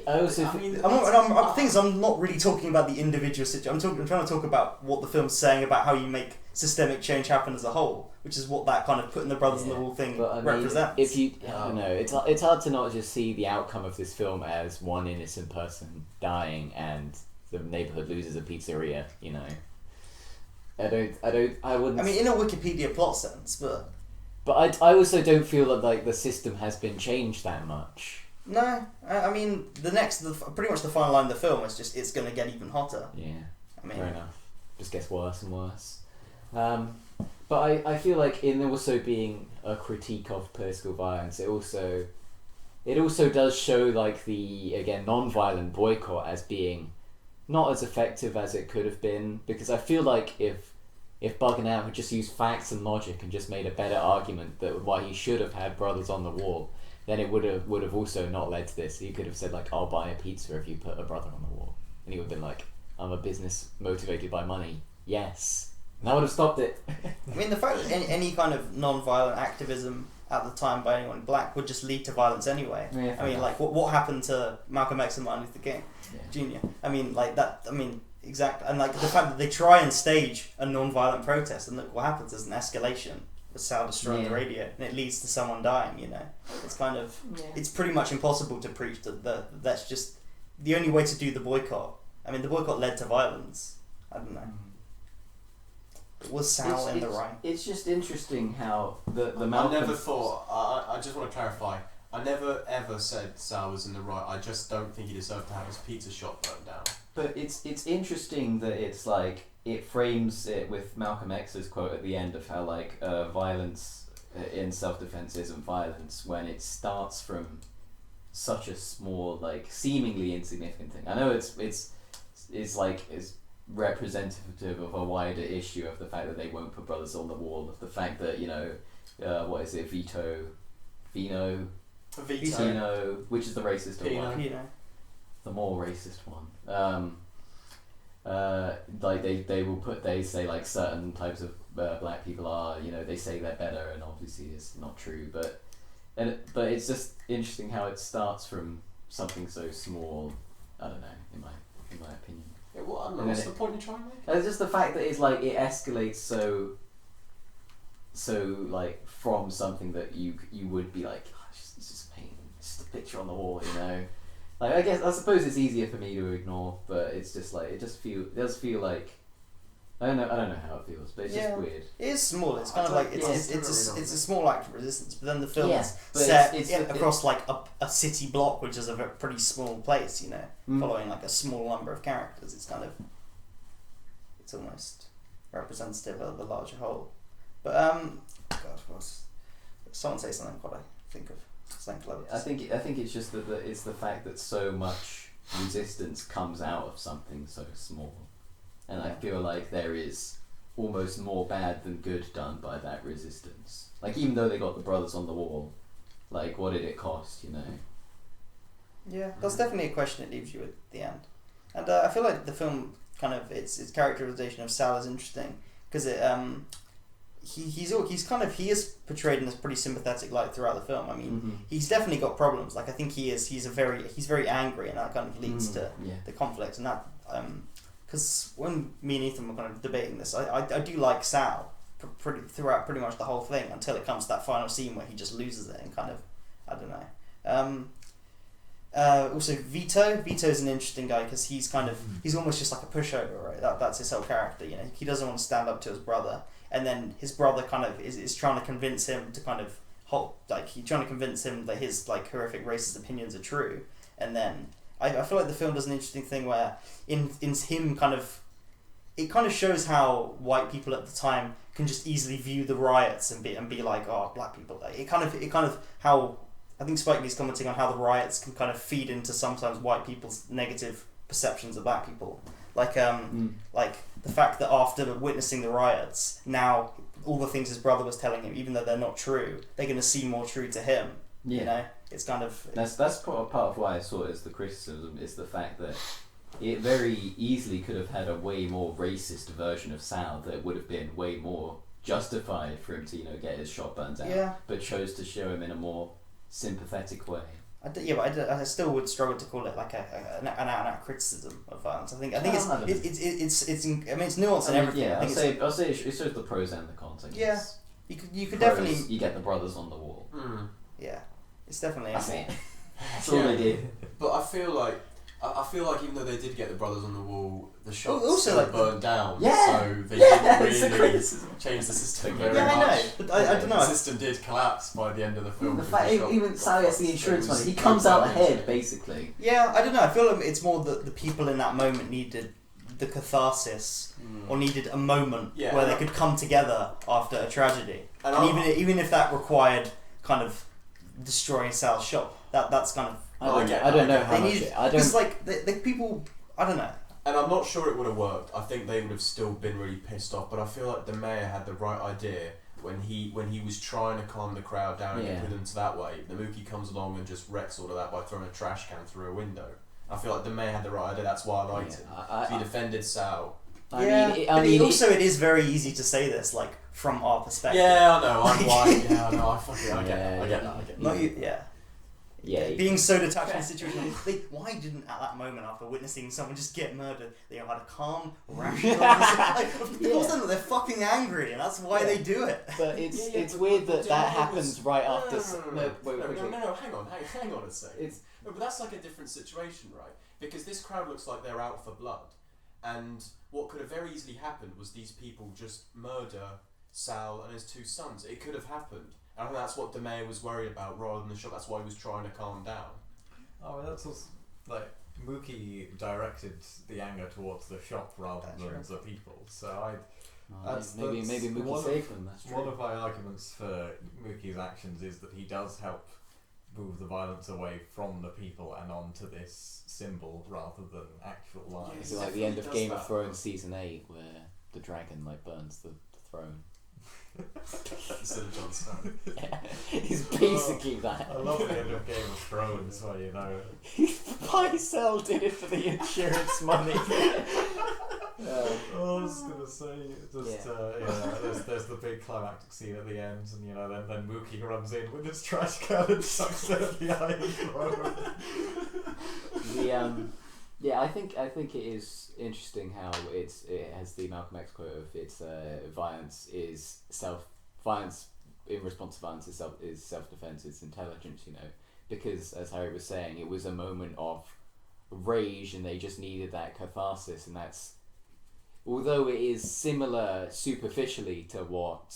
not really talking about the individual situation. I'm trying to talk about what the film's saying about how you make systemic change happen as a whole, which is what that kind of putting the brothers in the wall thing represents. If you, I don't know, it's hard to not just see the outcome of this film as one innocent person dying and the neighborhood loses a pizzeria. I wouldn't. I mean, in a Wikipedia plot sense, but I also don't feel that like the system has been changed that much. No, I mean pretty much the final line of the film is just it's going to get even hotter. Yeah, I mean, fair enough. Just gets worse and worse. But I feel like in also being a critique of political violence, it also does show like the non-violent boycott as being not as effective as it could have been, because I feel like if Bugging Out had just used facts and logic and just made a better argument that why he should have had brothers on the wall, then it would have also not led to this. He could have said like, I'll buy a pizza if you put a brother on the wall, and he would have been like, I'm a business motivated by money. Yes, and that would have stopped it. I mean, the fact that any kind of non-violent activism at the time by anyone black would just lead to violence anyway. Yeah, I mean, like what happened to Malcolm X and Martin Luther King Jr. I mean, like that. I mean, exactly. And like the fact that they try and stage a non-violent protest, and look what happens is an escalation. Sal destroying the radio, and it leads to someone dying. It's kind of it's pretty much impossible to preach that that's just the only way to do the boycott. I mean, the boycott led to violence. I don't know. Was Sal in the right? It's just interesting how the Malcolm. I never thought. I just want to clarify. I never ever said Sal was in the right. I just don't think he deserved to have his pizza shop burned down. But it's interesting that it's like it frames it with Malcolm X's quote at the end of how like violence in self-defense isn't violence when it starts from such a small, like seemingly insignificant thing. I know it's representative of a wider issue of the fact that they won't put brothers on the wall, of the fact that what is it, Vino, which is the racist one. The more racist one. Like they say like certain types of black people are, they say they're better, and obviously it's not true, but it's just interesting how it starts from something so small. I don't know, in my opinion. Yeah, well, I don't know, what's the point you're trying to make? It's just the fact that it's like it escalates so like from something that you would be like, it's just paint, just a picture on the wall, Like I suppose it's easier for me to ignore, but it's just like it does feel like I don't know how it feels, but it's just weird. It is small. It's kind of like it's a small act of resistance, but then the film is set across like a city block, which is a pretty small place, following like a small number of characters. It's almost representative of the larger whole. But God, someone say something. What I think of something clever. I think it's just that it's the fact that so much resistance comes out of something so small, and I feel like there is almost more bad than good done by that resistance. Like, even though they got the brothers on the wall, like, what did it cost, you know? Yeah, that's definitely a question it leaves you at the end. And I feel like the film kind of, its characterization of Sal is interesting, because it he is portrayed in this pretty sympathetic light throughout the film. I mean, he's definitely got problems. Like, I think he's very angry, and that kind of leads to the conflict. And that because when me and Ethan were kind of debating this, I do like Sal throughout pretty much the whole thing until it comes to that final scene where he just loses it and kind of, I don't know. Also, Vito's an interesting guy because he's almost just like a pushover, right? That's his whole character. You know, he doesn't want to stand up to his brother, and then his brother kind of is trying to convince him to kind of he's trying to convince him that his like horrific racist opinions are true, and then I feel like the film does an interesting thing where in him kind of, it kind of shows how white people at the time can just easily view the riots and be like, oh, black people. It kind of how I think Spike Lee's commenting on how the riots can kind of feed into sometimes white people's negative perceptions of black people. Like the fact that after witnessing the riots, now all the things his brother was telling him, even though they're not true, they're going to seem more true to him. Yeah. You know, it's kind of... That's part of why I saw it as the criticism, is the fact that it very easily could have had a way more racist version of Sal that would have been way more justified for him to, get his shot burns out, but chose to show him in a more sympathetic way. I still would struggle to call it like an out-and-out criticism of violence. I think it's nuanced and everything. Yeah, I'll say it shows the pros and the cons. I guess. Yeah, you could pros, definitely. You get the brothers on the wall. Yeah, it's definitely. That's all they did. But I feel like even though they did get the brothers on the wall, the shop also still like burned down. Yeah. So they didn't really change the system very much. I know, but I don't know. The system did collapse by the end of the film. The fact even Sal gets the insurance money, he comes out ahead basically. Yeah, I don't know. I feel like it's more that the people in that moment needed the catharsis, or needed a moment where they could come together after a tragedy, and even if that required kind of destroying Sal's shop, that's kind of. I don't know how much. It's like the people. I don't know. And I'm not sure it would have worked. I think they would have still been really pissed off. But I feel like the mayor had the right idea when he was trying to calm the crowd down and get rid of them to that way. The Mookie comes along and just wrecks all of that by throwing a trash can through a window. I feel like the mayor had the right idea. That's why I liked it. He defended Sal. It is very easy to say this, like, from our perspective. Yeah, I know. I'm white. I know. I get that. Not you. Yeah, being so detached from the situation. Why didn't at that moment, after witnessing someone just get murdered, they had a calm, rational... they're fucking angry, and that's why they do it. But it's weird that happens right after... No, hang on a sec. But that's like a different situation, right? Because this crowd looks like they're out for blood, and what could have very easily happened was these people just murder Sal and his two sons. It could have happened. I think that's what the mayor was worried about rather than the shop. That's why he was trying to calm down. Oh, that's also, like, Mookie directed the anger towards the shop rather than the people. So maybe Mookie saved them. That's true. One of my arguments for Mookie's actions is that he does help move the violence away from the people and onto this symbol rather than actual lies. It's like the end of Game of Thrones season 8 where the dragon burns the throne. Instead of Jon Snow. Yeah, it's basically that. I love the end of Game of Thrones where Pycelle did it for the insurance money. I was gonna say there's the big climactic scene at the end, and then Mookie runs in with his trash can and chucks it at the Iron Throne. I think it is interesting how it has the Malcolm X quote of it's violence in response to violence is self-defense, it's intelligence, because as Harry was saying, it was a moment of rage and they just needed that catharsis, and that's, although it is similar superficially to what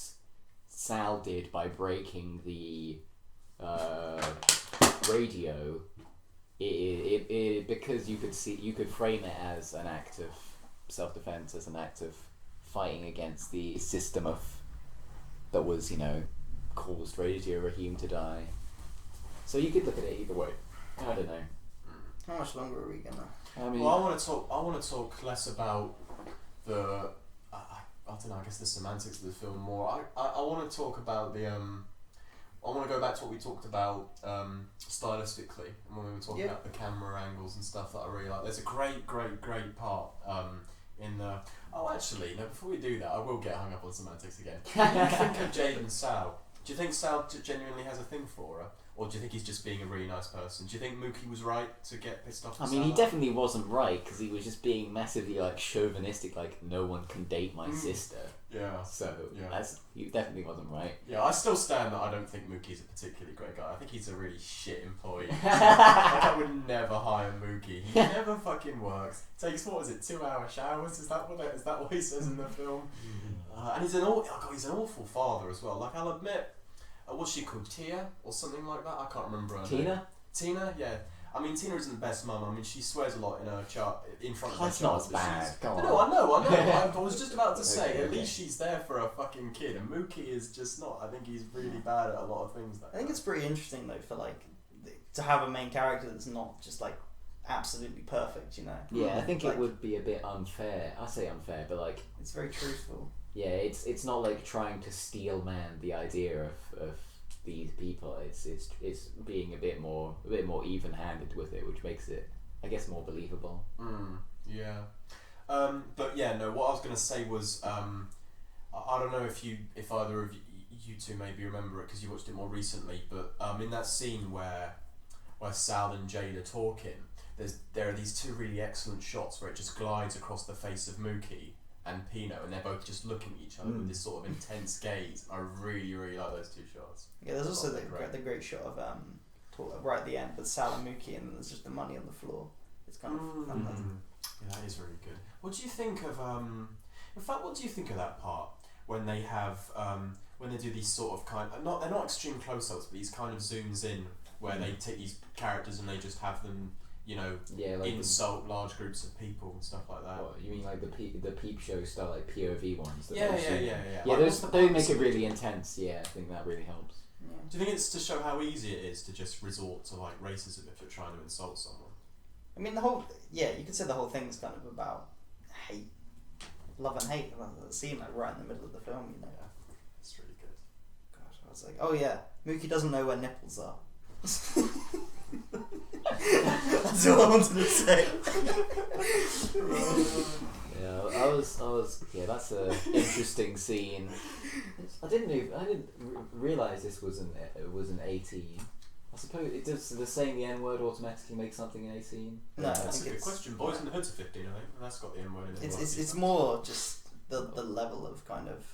Sal did by breaking the radio, it because you could frame it as an act of self-defense, as an act of fighting against the system of that was, caused Radio Raheem to die. So you could look at it either way. I don't know. How much longer are we gonna? I mean, well, I want to talk less about the I don't know. I guess the semantics of the film more. I want to talk about the I want to go back to what we talked about stylistically, and when we were talking about the camera angles and stuff that I really like. There's a great part in the. Oh, actually, no. Before we do that, I will get hung up on semantics again. What do you think of Jade and Sal? Do you think Sal genuinely has a thing for her? Or do you think he's just being a really nice person? Do you think Mookie was right to get pissed off? I mean, he definitely wasn't right because he was just being massively chauvinistic, no one can date my sister. Yeah. So he definitely wasn't right. Yeah, I still stand that I don't think Mookie's a particularly great guy. I think he's a really shit employee. I would never hire Mookie. He never fucking works. Takes 2-hour showers? Is that what he says in the film? And he's an awful father as well. I'll admit. What's she called? Tia or something like that? I can't remember her name. Tina, yeah. I mean, Tina isn't the best mum. I mean, she swears a lot in her in front of her That's child. not as bad. Come on. No, I know. I was just about to say, at least she's there for a fucking kid, and Mookie is just not. I think he's really bad at a lot of things. I think it's pretty interesting though for to have a main character that's not just absolutely perfect, Yeah, I think it would be a bit unfair. I say unfair, but it's very truthful. Yeah, it's not trying to steel man the idea of these people. It's being a bit more even handed with it, which makes it, I guess, more believable. Yeah. But yeah, no. What I was gonna say was, I don't know if either of you two maybe remember it because you watched it more recently. But in that scene where Sal and Jade are talking, there are these two really excellent shots where it just glides across the face of Mookie and Pino, and they're both just looking at each other with this sort of intense gaze. I really, really like those two shots. Yeah, there's also the great shot of right at the end with Sal and Mookie, and there's just the money on the floor. It's kind of fantastic. Yeah, that is really good. What do you think of in fact, what do you think of that part when they have when they do these sort of they're not extreme close-ups, but these kind of zooms in where they take these characters and they just have them insult large groups of people and stuff like that. What, you mean the peep show style, POV ones? Yeah. Yeah, those make it really intense. Yeah, I think that really helps. Yeah. Do you think it's to show how easy it is to just resort to racism if you're trying to insult someone? I mean, you could say the whole thing is kind of about hate, love and hate. The scene right in the middle of the film, Yeah, it's really good. Gosh, I was like, oh yeah, Mookie doesn't know where nipples are. That's all I wanted to say. Yeah, I was. Yeah, that's an interesting scene. I didn't realize this was an 18. I suppose it does. Does saying the N word automatically make something an 18? No, that's a good question. Boys in the Hood's a 15, I think, and that's got the N word in it. It's more just the level of kind of.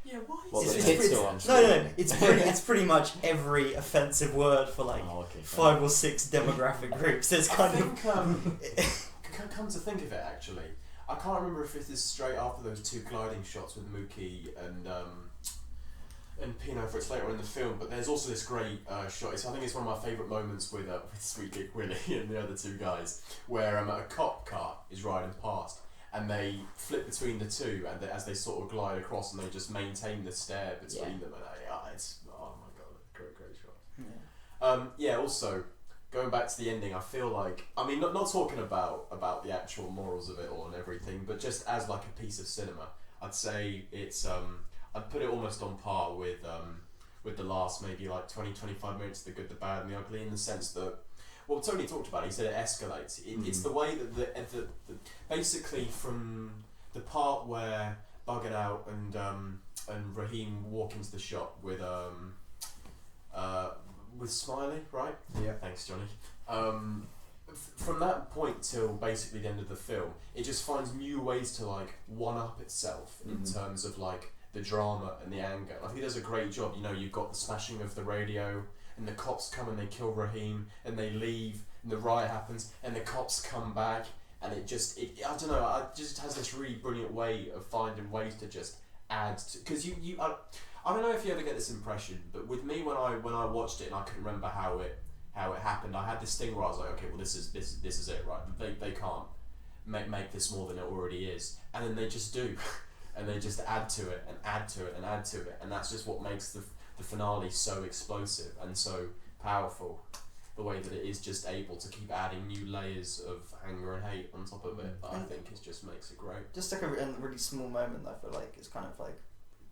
Yeah, why? Well, It's pretty much every offensive word for 5 or 6 demographic groups. There's kind of. Come to think of it, actually, I can't remember if this is straight after those two gliding shots with Mookie and Pino, for it's later in the film. But there's also this great shot. I think it's one of my favourite moments with Sweet Dick Willie and the other two guys, where a cop car is riding past. And they flip between the two, and as they sort of glide across, and they just maintain the stare between them. And it's oh my god, great shot. Yeah. Also, going back to the ending, I feel not talking about the actual morals of it all and everything, but just as a piece of cinema, I'd say it's I'd put it almost on par with the last maybe 20-25 minutes, the good, the bad, and the ugly, in the sense that. Well, Tony talked about it. He said it escalates. It's the way that the basically from the part where Bugging Out and Raheem walk into the shop with Smiley, right? Yeah. Thanks, Johnny. From that point till basically the end of the film, it just finds new ways to one up itself in terms of the drama and the anger. I think it does a great job. You've got the smashing of the radio. And the cops come and they kill Raheem, and they leave, and the riot happens, and the cops come back, and it I don't know, it just has this really brilliant way of finding ways to just add to, because I don't know if you ever get this impression, but with me when I watched it and I couldn't remember how it happened, I had this thing where I was like, okay, well this is it, right? They can't make this more than it already is, and then they just do. and they just add to it and add to it and add to it, and that's just what makes the finale so explosive and so powerful. The way that it is just able to keep adding new layers of anger and hate on top of it, that I think it just makes it great. Just like a really small moment, I feel like it's kind of like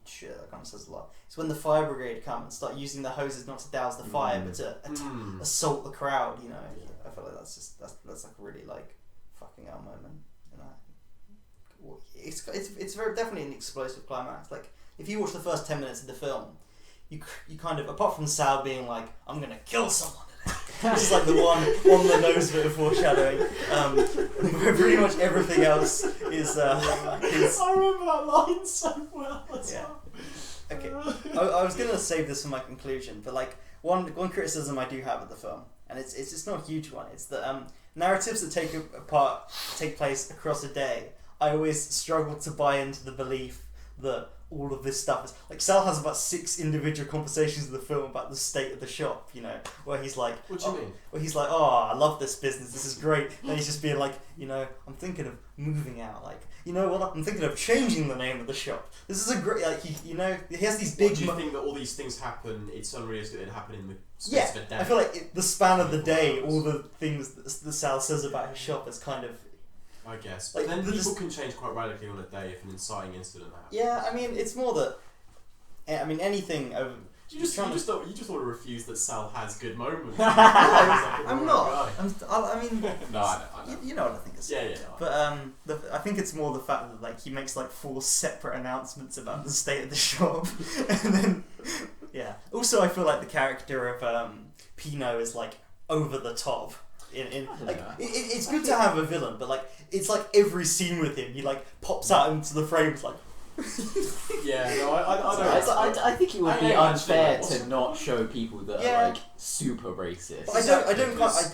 shit. That kind of says a lot. It's when the fire brigade come and start using the hoses not to douse the fire, but to assault the crowd. You know, I feel like that's like a really like fucking hell moment. You know, it's very definitely an explosive climax. Like if you watch the first 10 minutes of the film, you kind of, apart from Sal being like, I'm gonna kill someone. This is like the one on the nose bit of foreshadowing. Pretty much everything else is. I remember that line so well. Okay, I was gonna save this for my conclusion, but like one criticism I do have of the film, and it's not a huge one. It's that narratives that take place across a day. I always struggle to buy into the belief that all of this stuff is like Sal has about 6 individual conversations in the film about the state of the shop, you know, where he's like, what do you mean? Where he's like, oh, I love this business, this is great, and he's just being like, you know, I'm thinking of moving out, like, you know what, I'm thinking of changing the name of the shop. This is a great, like, he has these big. Do you think that all these things happen? It's unrealistic that it happen in the space of a day. I feel like the span of the day, all the things that Sal says about his shop is kind of. I guess, like, but then people can change quite radically on a day if an inciting incident happens. Yeah, I mean, it's more that. I mean, anything. You just want to refuse that Sal has good moments. I'm not. I mean, no, I know. You know what I think it's. Yeah. But I think it's more the fact that like he makes like 4 separate announcements about the state of the shop, and then yeah. Also, I feel like the character of Pino is like over the top. It's good to have a villain, but like it's like every scene with him, he like pops out into the frames like. Yeah, no, I think it would be unfair to not show people that are like super racist. But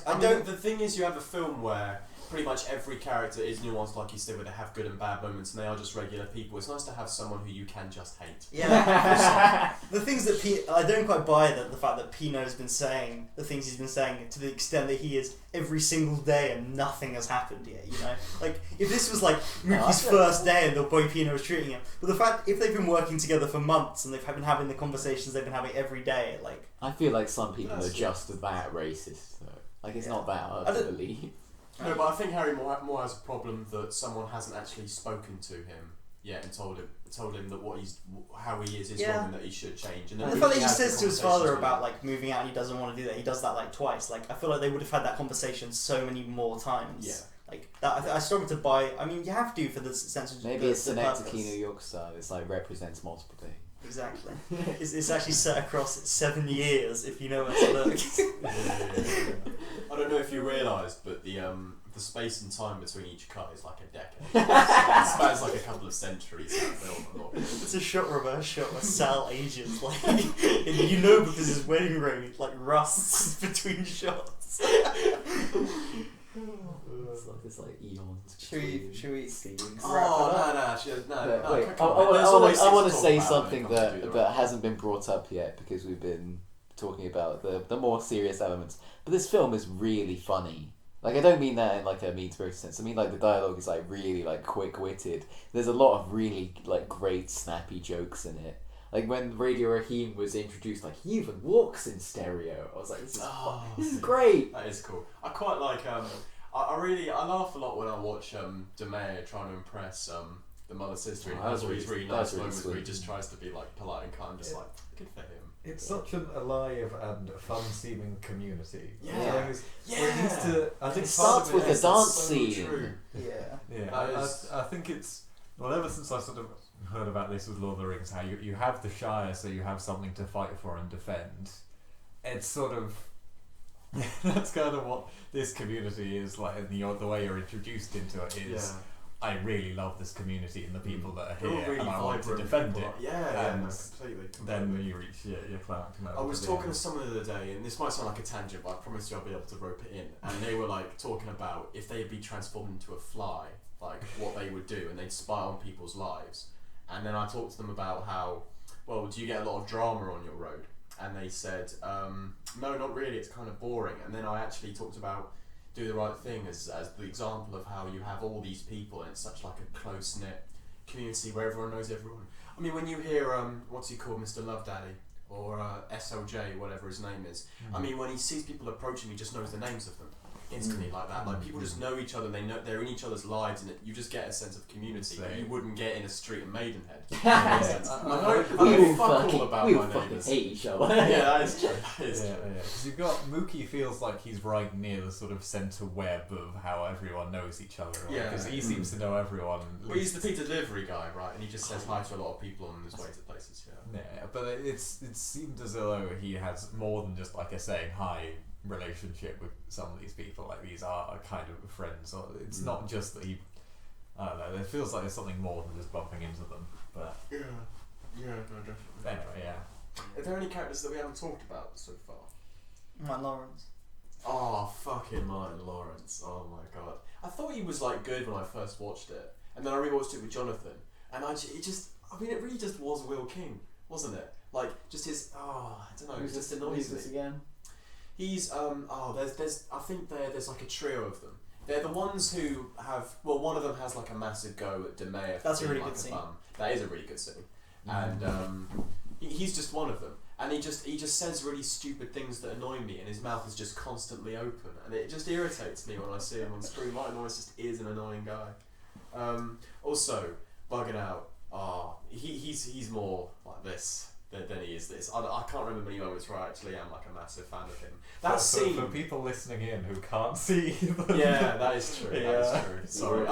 I don't. The thing is, you have a film where pretty much every character is nuanced, like you said, where they have good and bad moments, and they are just regular people. It's nice to have someone who you can just hate. Yeah. The things that I don't quite buy the fact that Pino's been saying the things he's been saying to the extent that he is every single day and nothing has happened yet. You know, like if this was like Mookie's first day and the way Pino was treating him, but the fact if they've been working together for months and they've been having the conversations they've been having every day, like I feel like some people are just that racist. So. Like it's not that hard to believe. No, but I think Harry more has a problem that someone hasn't actually spoken to him yet and told him that how he is wrong and that he should change. And the fact that he says to his father about like moving out and he doesn't want to do that, he does that like twice. Like I feel like they would have had that conversation so many more times. Yeah. Like that, I struggle to buy. I mean, you have to for the sense of maybe it's Synecdoche, New York style. It's like represents multiple things. Exactly. It's actually set across 7 years if you know where to look. I don't know if you realised, but the space and time between each cut is like a decade. It spans like a couple of centuries. That film. It's a reverse shot where Sal ages, like, and you know because his wedding ring like rusts between shots. It's like eons. Should we No. Wait, I want to say something that hasn't been brought up yet because we've been talking about the more serious elements. But this film is really funny. Like I don't mean that in like a mean-spirited sense. I mean like the dialogue is like really like quick-witted. There's a lot of really like great snappy jokes in it. Like when Radio Raheem was introduced, like he even walks in stereo. I was like, this is great. That is cool. I quite like I laugh a lot when I watch DeMeo trying to impress the mother sister. He has all these really nice moments where he just tries to be like polite and kind, just like good for him. It's such an alive and fun-seeming community. Yeah. I think it starts with the dance scene. True. Yeah. I think it's ever since I sort of heard about this with Lord of the Rings, how you have the Shire, so you have something to fight for and defend. It's sort of that's kind of what this community is like, and the way you're introduced into it is. Yeah. I really love this community and the people that are here, really and I want to defend it. Completely. Then you reach your climax. I was talking to someone the other day, and this might sound like a tangent, but I promise you I'll be able to rope it in. And they were like talking about if they'd be transformed into a fly, like what they would do, and they'd spy on people's lives. And then I talked to them about how, well, do you get a lot of drama on your road? And they said, no, not really. It's kind of boring. And then I actually talked about Do the Right Thing as the example of how you have all these people and it's such like a close-knit community where everyone knows everyone. I mean, when you hear what's he called, Mr. Love Daddy, or SLJ, whatever his name is. I mean, when he sees people approaching, he just knows the names of them instantly, like that. Like people just know each other. They're in each other's lives, and you just get a sense of community that you wouldn't get in a street in Maidenhead. We fucking hate each other. Yeah, that is true. Because you've got Mookie feels like he's right near the sort of centre web of how everyone knows each other. Because he seems to know everyone. Well, he's the pizza delivery guy, right? And he just says hi to a lot of people on his way to places. Yeah, but it seemed as though he has more than just like a saying hi relationship with some of these people. Like these are kind of friends. So it's not just that he. I don't know. It feels like there's something more than just bumping into them. But no, definitely. Anyway, yeah. Are there any characters that we haven't talked about so far? Martin Lawrence. Oh, fucking Martin Lawrence. Oh my god. I thought he was like good when I first watched it. And then I rewatched it with Jonathan. And it really just was Will King, wasn't it? Like, just his, I don't know, it just annoys me. Again? He's, I think there's like a trio of them. They're the ones who have, well, one of them has like a massive go at DeMea. That's a really good scene. That is a really good scene. And he's just one of them. And he just says really stupid things that annoy me, and his mouth is just constantly open, and it just irritates me when I see him on screen. Martin Lawrence just is an annoying guy. Also, bugging out. He's more like this than he is this. I can't remember many moments where I actually am like a massive fan of him. That scene for people listening in who can't see them. Yeah, that is true. That is true. Sorry,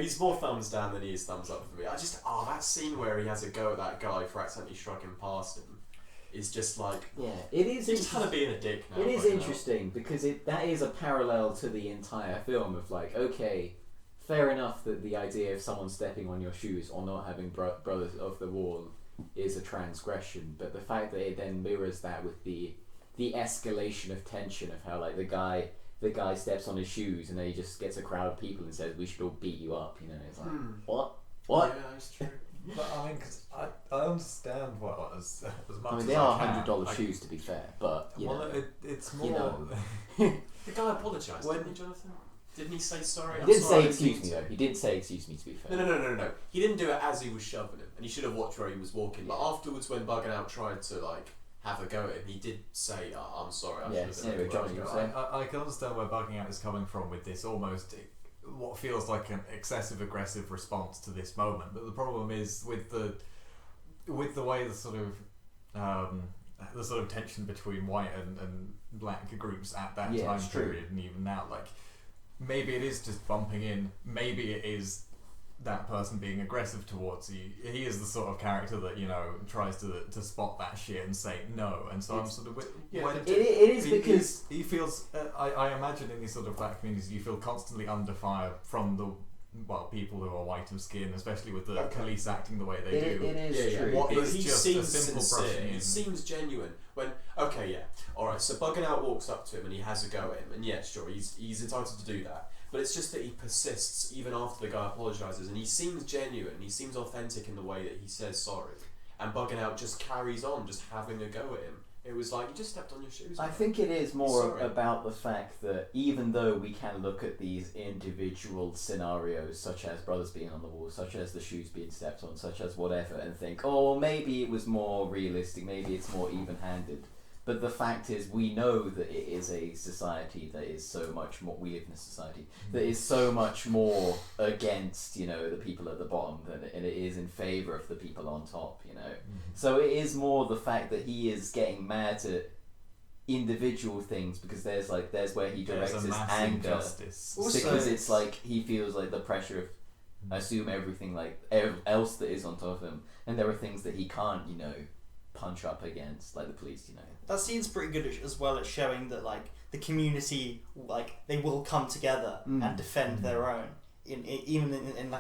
he's more thumbs down than he is thumbs up for me. That scene where he has a go at that guy for accidentally shrugging past him is just like, it is. He's just kind of being a dick now. It is interesting because that is a parallel to the entire film of like, okay, fair enough that the idea of someone stepping on your shoes or not having brothers of the wall is a transgression, but the fact that it then mirrors that with the escalation of tension of how like the guy steps on his shoes and then he just gets a crowd of people and says we should all beat you up, it's like what yeah, that's true. But I mean, because I understand as much as they are $100 shoes to be fair, but it's more the guy apologised, didn't he, Jonathan? Didn't he say sorry? He didn't say excuse me though. He didn't say excuse me, to be fair. No. He didn't do it as he was shoving him, and he should have watched where he was walking. But afterwards, when Bugging Out tried to like have a go at him, he did say, "I'm sorry." Anyway, Johnny, you were saying? I can understand where Bugging Out is coming from with this almost what feels like an excessive aggressive response to this moment. But the problem is with the way the sort of tension between white and black groups at that time period, and even now, like. Maybe it is just bumping in. Maybe it is that person being aggressive towards you. He is the sort of character that tries to spot that shit and say no. And so I'm sort of it is because he feels. I imagine in these sort of black communities, you feel constantly under fire from the people who are white of skin, especially with the police acting the way they do. It is true. He seems sincere. He seems genuine. Alright, so Bugging Out walks up to him and he has a go at him, and sure, he's entitled to do that. But it's just that he persists even after the guy apologises, and he seems genuine, he seems authentic in the way that he says sorry. And Bugging Out just carries on, just having a go at him. It was like, you just stepped on your shoes. I think it is more about the fact that even though we can look at these individual scenarios, such as brothers being on the wall, such as the shoes being stepped on, such as whatever, and think, maybe it was more realistic, maybe it's more even-handed. But the fact is, we know that it is a society that is so much more. We live in a society that is so much more against, the people at the bottom than it is in favour of the people on top. So it is more the fact that he is getting mad at individual things because there's where he directs his anger. Because it's like he feels like the pressure of assume everything like else that is on top of him, and there are things that he can't, punch up against, like the police, That scene's pretty good as well at showing that the community they will come together and defend their own. Even in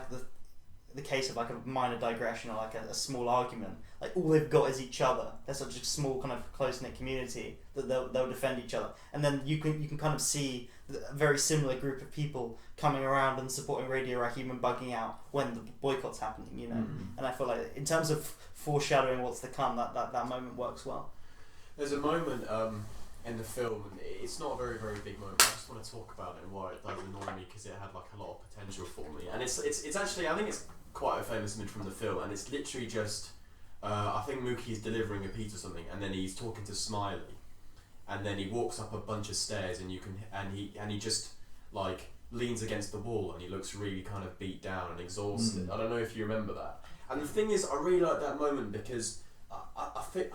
the case of a minor digression or a small argument, all they've got is each other. They're such a small kind of close knit community that they'll defend each other. And then you can kind of see a very similar group of people coming around and supporting Radio Raheem and Bugging Out when the boycott's happening. And I feel like in terms of foreshadowing what's to come, that moment works well. There's a moment in the film, and it's not a very, very big moment. I just want to talk about it and why it does annoy me, because it had a lot of potential for me. And it's actually, I think it's quite a famous image from the film, and it's literally just I think Mookie's delivering a pizza or something, and then he's talking to Smiley, and then he walks up a bunch of stairs, and he just like leans against the wall, and he looks really kind of beat down and exhausted. I don't know if you remember that. And the thing is, I really like that moment because I think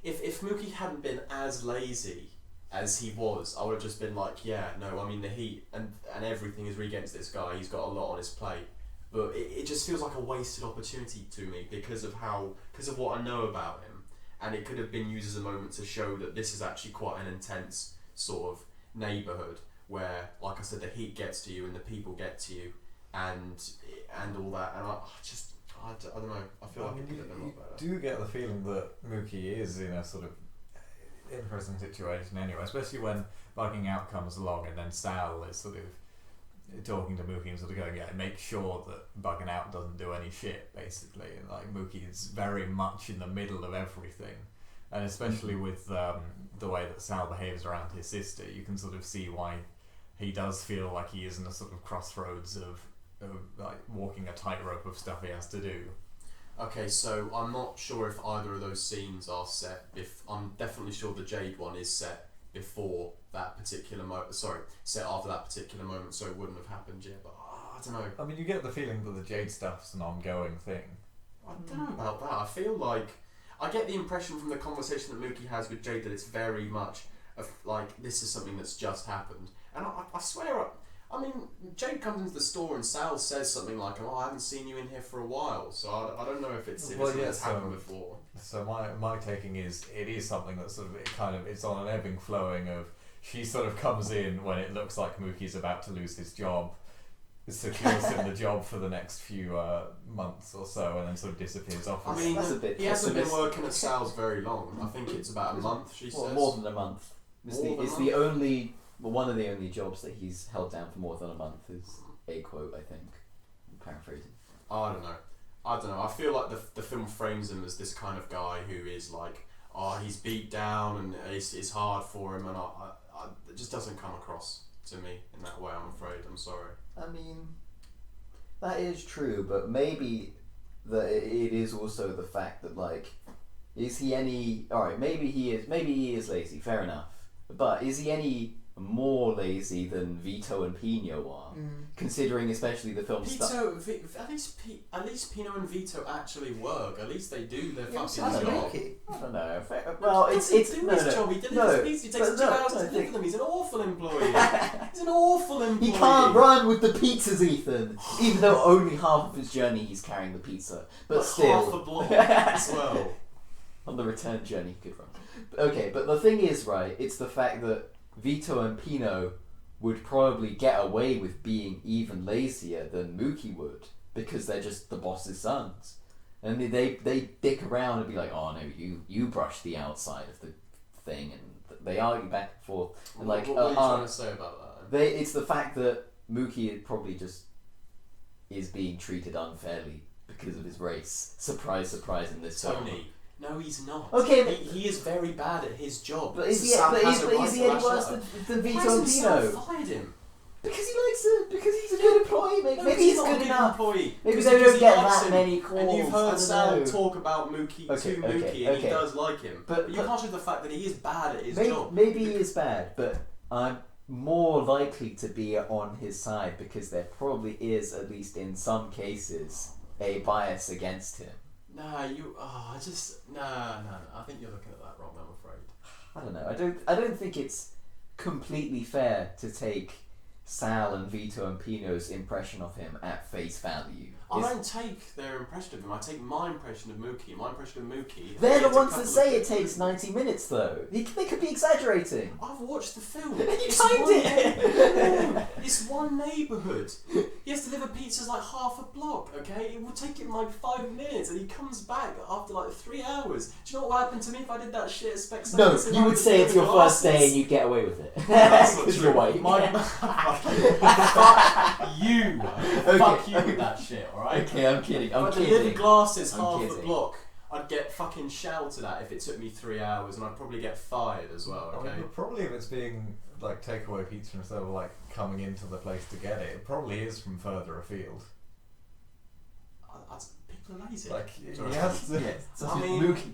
if Mookie hadn't been as lazy as he was, I would have just been like, yeah, no, I mean the heat and everything is really against this guy. He's got a lot on his plate, but it just feels like a wasted opportunity to me because of what I know about him, and it could have been used as a moment to show that this is actually quite an intense sort of neighbourhood where, like I said, the heat gets to you and the people get to you, and all that, and I don't know. I feel like it could have been a lot better. Do you get the feeling that Mookie is in a sort of interesting situation anyway, especially when Bugging Out comes along and then Sal is sort of talking to Mookie and sort of going, yeah, make sure that Bugging Out doesn't do any shit, basically. And like Mookie is very much in the middle of everything, and especially with the way that Sal behaves around his sister, you can sort of see why he does feel like he is in a sort of crossroads of like walking a tightrope of stuff he has to do. Okay, so I'm not sure if either of those scenes are set. I'm definitely sure the Jade one is set before that particular moment. Sorry, set after that particular moment, so it wouldn't have happened yet. But I don't know. I mean, you get the feeling that the Jade stuff's an ongoing thing. I don't know about that. I feel like I get the impression from the conversation that Mookie has with Jade that it's very much of like this is something that's just happened. And I swear, I mean, Jade comes into the store and Sal says something like, "Oh, I haven't seen you in here for a while." So I don't know if it's something that's happened before. So my taking is it is something that's sort of it's on an ebbing flowing of she sort of comes in when it looks like Mookie's about to lose his job, secures him the job for the next few months or so, and then sort of disappears off. I mean, that's a bit he hasn't been working at Sal's very long. I think it's about a month. She says more than a month. It's the only. Well, one of the only jobs that he's held down for more than a month is a quote, I think. I'm paraphrasing. I don't know. I feel like the film frames him as this kind of guy who is like, he's beat down and it's hard for him, and it just doesn't come across to me in that way, I'm afraid. I'm sorry. I mean, that is true, but maybe it is also the fact that, like, is he any... Alright, maybe he is lazy, fair enough. But is he any more lazy than Vito and Pino are, considering especially the film stuff. At least Pino and Vito actually work. At least they do their fucking I don't job. I don't know. Well, it's his job. He delivers pizza. He takes 2 hours to deliver them. He's an awful employee. He's an awful employee. He can't run with the pizzas, Ethan. Even though only half of his journey he's carrying the pizza, but still half a block as well. On the return journey, he could run. Okay, but the thing is, right? It's the fact that Vito and Pino would probably get away with being even lazier than Mookie would because they're just the boss's sons, and they dick around and be like, "Oh no, you brush the outside of the thing," and they argue back and forth. And like, what are you trying to say about that? It's the fact that Mookie probably just is being treated unfairly because of his race. Surprise, surprise! In this film. Tony. No, he's not. Okay, but he is very bad at his job. But is he any worse than Vito and Pino? Fired him? Because he likes it. Because he's a good employee. Maybe he's not good a good enough. Employee. Maybe they don't get that many calls. And you've heard Sal talk about Mookie okay, and he does like him. But you can't show the fact that he is bad at his job. Maybe he is bad, but I'm more likely to be on his side because there probably is, at least in some cases, a bias against him. Nah, I think you're looking at that wrong, I'm afraid. I don't know. I don't think it's completely fair to take Sal and Vito and Pino's impression of him at face value. I don't take their impression of him. I take my impression of Mookie. My impression of Mookie. They're the ones that say it takes 90 minutes, though. They could be exaggerating. I've watched the film. You timed it. It's one neighbourhood. He has to deliver pizzas like half a block. Okay, it will take him like 5 minutes, and he comes back after like 3 hours. Do you know what happened to me if I did that shit at Specs? No, you would say it's your first day and you'd get away with it. Because you're white. Fuck you. Fuck you with that shit. Alright. Okay, I'm kidding. If I delivered glasses half a block, I'd get fucking shouted at if it took me 3 hours, and I'd probably get fired as well. Okay. I mean, probably if it's being like takeaway pizza instead of like coming into the place to get it, it probably is from further afield. People are lazy. Like Sorry. he has to. I mean, Mookie.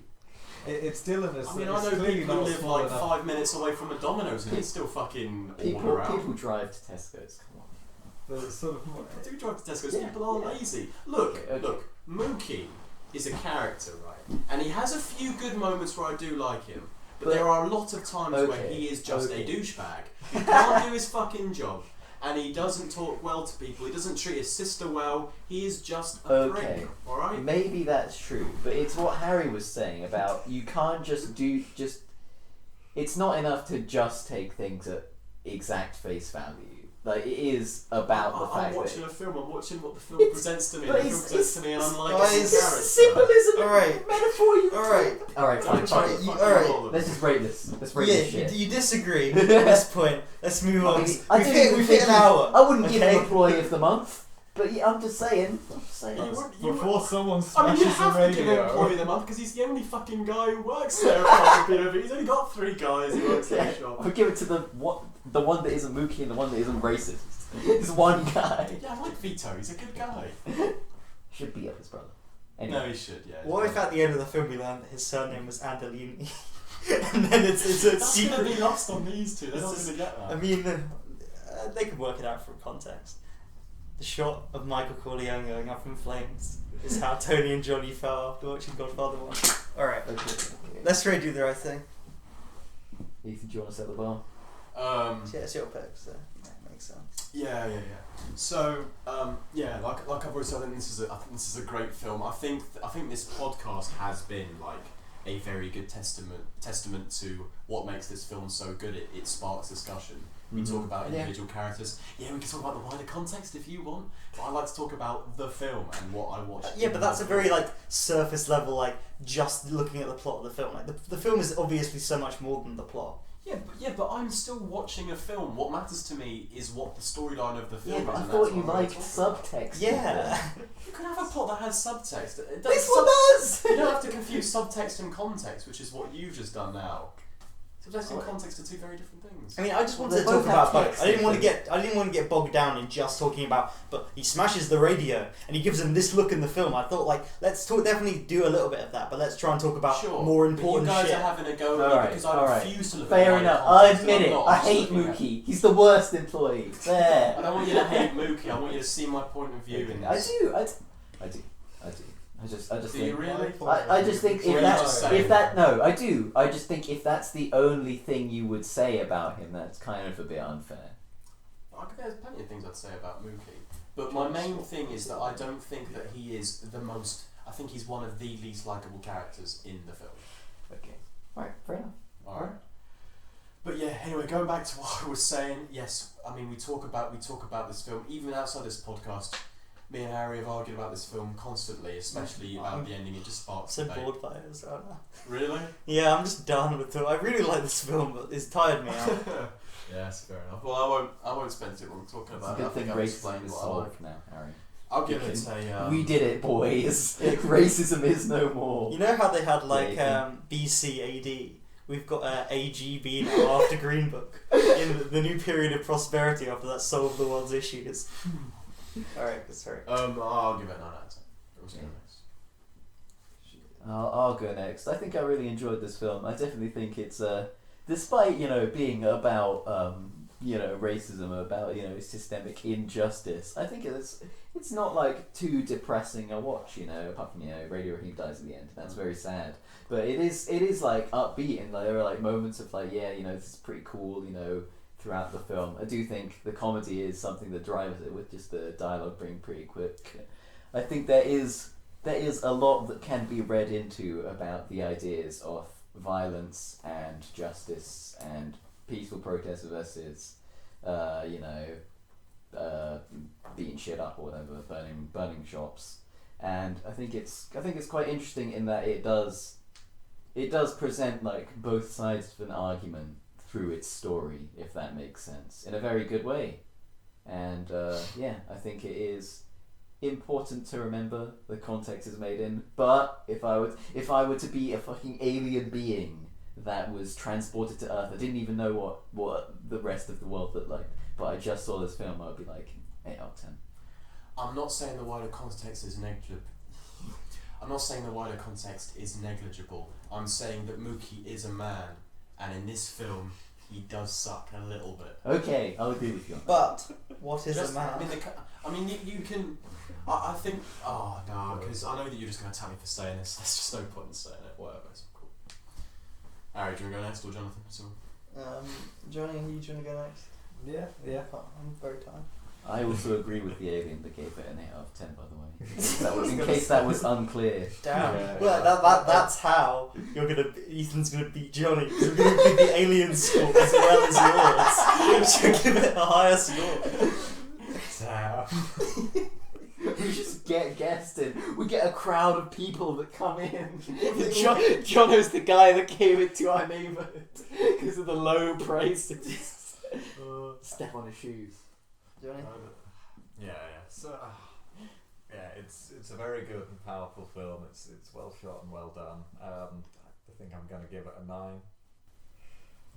It's still in a. I know people who live like 5 minutes away from a Domino's and it's still fucking all around. People drive to Tesco's. Come on. There's sort of more, They do drive to Tesco's. Yeah, People are lazy. Look, Mookie is a character, right? And he has a few good moments where I do like him. But there are a lot of times where he is just a douchebag who can't do his fucking job. And he doesn't talk well to people. He doesn't treat his sister well. He is just a prick. All right. Maybe that's true, but it's what Harry was saying about you can't just do. It's not enough to just take things at exact face value. Like it is about the fact I'm watching a film. I'm watching what the film It's- presents to me. but The film presents to me, and I'm like, guys, it's a character. symbolism, Alright. metaphor. Alright. All right, fine. Alright. Let's just rate this. Let's rate this shit. You disagree at this point. Let's move on. I We've didn't even hit think an hour. I wouldn't give okay? him Employee of the Month, but yeah, I'm just saying. before someone I mean, smashes you the have to give him radio. Employee of the Month because he's the only fucking guy who works there. He's only got 3 guys who works in the shop. We'll give it to the one that isn't Mookie and the one that isn't racist. It's one guy. Yeah, I like Vito. He's a good guy. Should be up his brother. No, Anyway. he should. Yeah. What if at the end of the film we learned that his surname was Andalini? And then it's a That's secret. going to be lost on these two. They're not It's going to get that. I mean, they can work it out from context. The shot of Michael Corleone going up in flames is how Tony and Johnny felt after watching Godfather 1. Alright, Okay. let's try to do the right thing. Ethan, do you want to set the bar? Yeah, it's your pick, so that makes sense. Yeah. So, like I've already said, I think this is a great film. I think this podcast has been like a very good testament to what makes this film so good. It sparks discussion. We talk about individual characters. Yeah, we can talk about the wider context if you want. But I like to talk about the film and what I watched. Yeah, but that's a very like surface level, like just looking at the plot of the film. Like the film is obviously so much more than the plot. Yeah, but I'm still watching a film. What matters to me is what the storyline of the film Yeah, but is. I and thought that's you what I'm liked gonna talk about. subtext. Yeah. You can have a plot that has subtext. This one does! You don't have to confuse subtext and context, which is what you've just done now. Subtext and context are 2 very different things. I mean, I just Well, wanted to they talk both have about both. text, I didn't want don't to get bogged down in just talking about. But he smashes the radio and he gives him this look in the film. I thought like definitely do a little bit of that, but let's try and talk about more important but you guys shit. are having a go at me because I refuse to look at Fair my enough. context, I admit and it. I'm not. I I'm hate just looking at- Mookie. He's the worst employee. There. I don't want you to hate Mookie. I want you to see my point of view in I this. do. I just Do you think. really? I just think Or if you just say- no, I do. I just think if that's the only thing you would say about him, that's kind of a bit unfair. There's plenty of things I'd say about Mookie, but my main thing is that I don't think that he is the most. I think he's one of the least likable characters in the film. Okay. Right. Fair enough. Alright. But yeah, anyway, going back to what I was saying, yes, I mean we talk about this film even outside this podcast. Me and Harry have argued about this film constantly, especially about the ending. It just sparks so debate. bored by it as well now. Really? Yeah, I'm just done with it. I really like this film, but it's tired me out. Yes, fair enough. Well, I won't spend too long talking It's a about it. good I think thing I've racism explained is what I like. solved now, Harry. I'll give it a. We did it, boys. Racism is no more. You know how they had like Yeah, BCAD? We've got AGB now after Green Book in the new period of prosperity after that solved the world's issues. Alright, sorry. I'll give it a 9 out of 10. It was nice. I'll go next. I think I really enjoyed this film. I definitely think it's despite being about racism, about systemic injustice. I think it's not like too depressing a watch. Apart from Radio Raheem dies at the end. That's very sad. But it is like upbeat, and there are like moments of like this is pretty cool. Throughout the film, I do think the comedy is something that drives it, with just the dialogue being pretty quick. I think there is a lot that can be read into about the ideas of violence and justice and peaceful protest versus, beating shit up or whatever, burning shops. And I think it's quite interesting in that it does present like both sides of an argument through its story, if that makes sense, in a very good way. And I think it is important to remember the context is made in. But if I were to be a fucking alien being that was transported to Earth, I didn't even know what the rest of the world looked like, but I just saw this film, I would be like 8 out of 10. I'm not saying the wider context is I'm not saying the wider context is negligible. I'm saying that Mookie is a man, and in this film, he does suck a little bit. Okay, I'll agree with you on that. But what is Just, a man? I mean, you can. I think. Oh no, because I know that you're just going to tell me for saying this. There's just no point in saying it. Whatever. It's cool. Harry, do you want to go next or Jonathan? So. Johnny, do you want to go next? Yeah. I'm very tired. I also agree with the alien that gave it an 8 out of 10, by the way. In case that was unclear. Damn. Yeah, Well, that's how Ethan's gonna beat Johnny. He's gonna beat the alien score as well as yours. Should give it a higher score. We just get guests in. We get a crowd of people that come in. Jono's the guy that gave it to our neighbourhood because of the low prices. Step on his shoes. Johnny? So, it's a very good and powerful film. It's well shot and well done. I think I'm going to give it a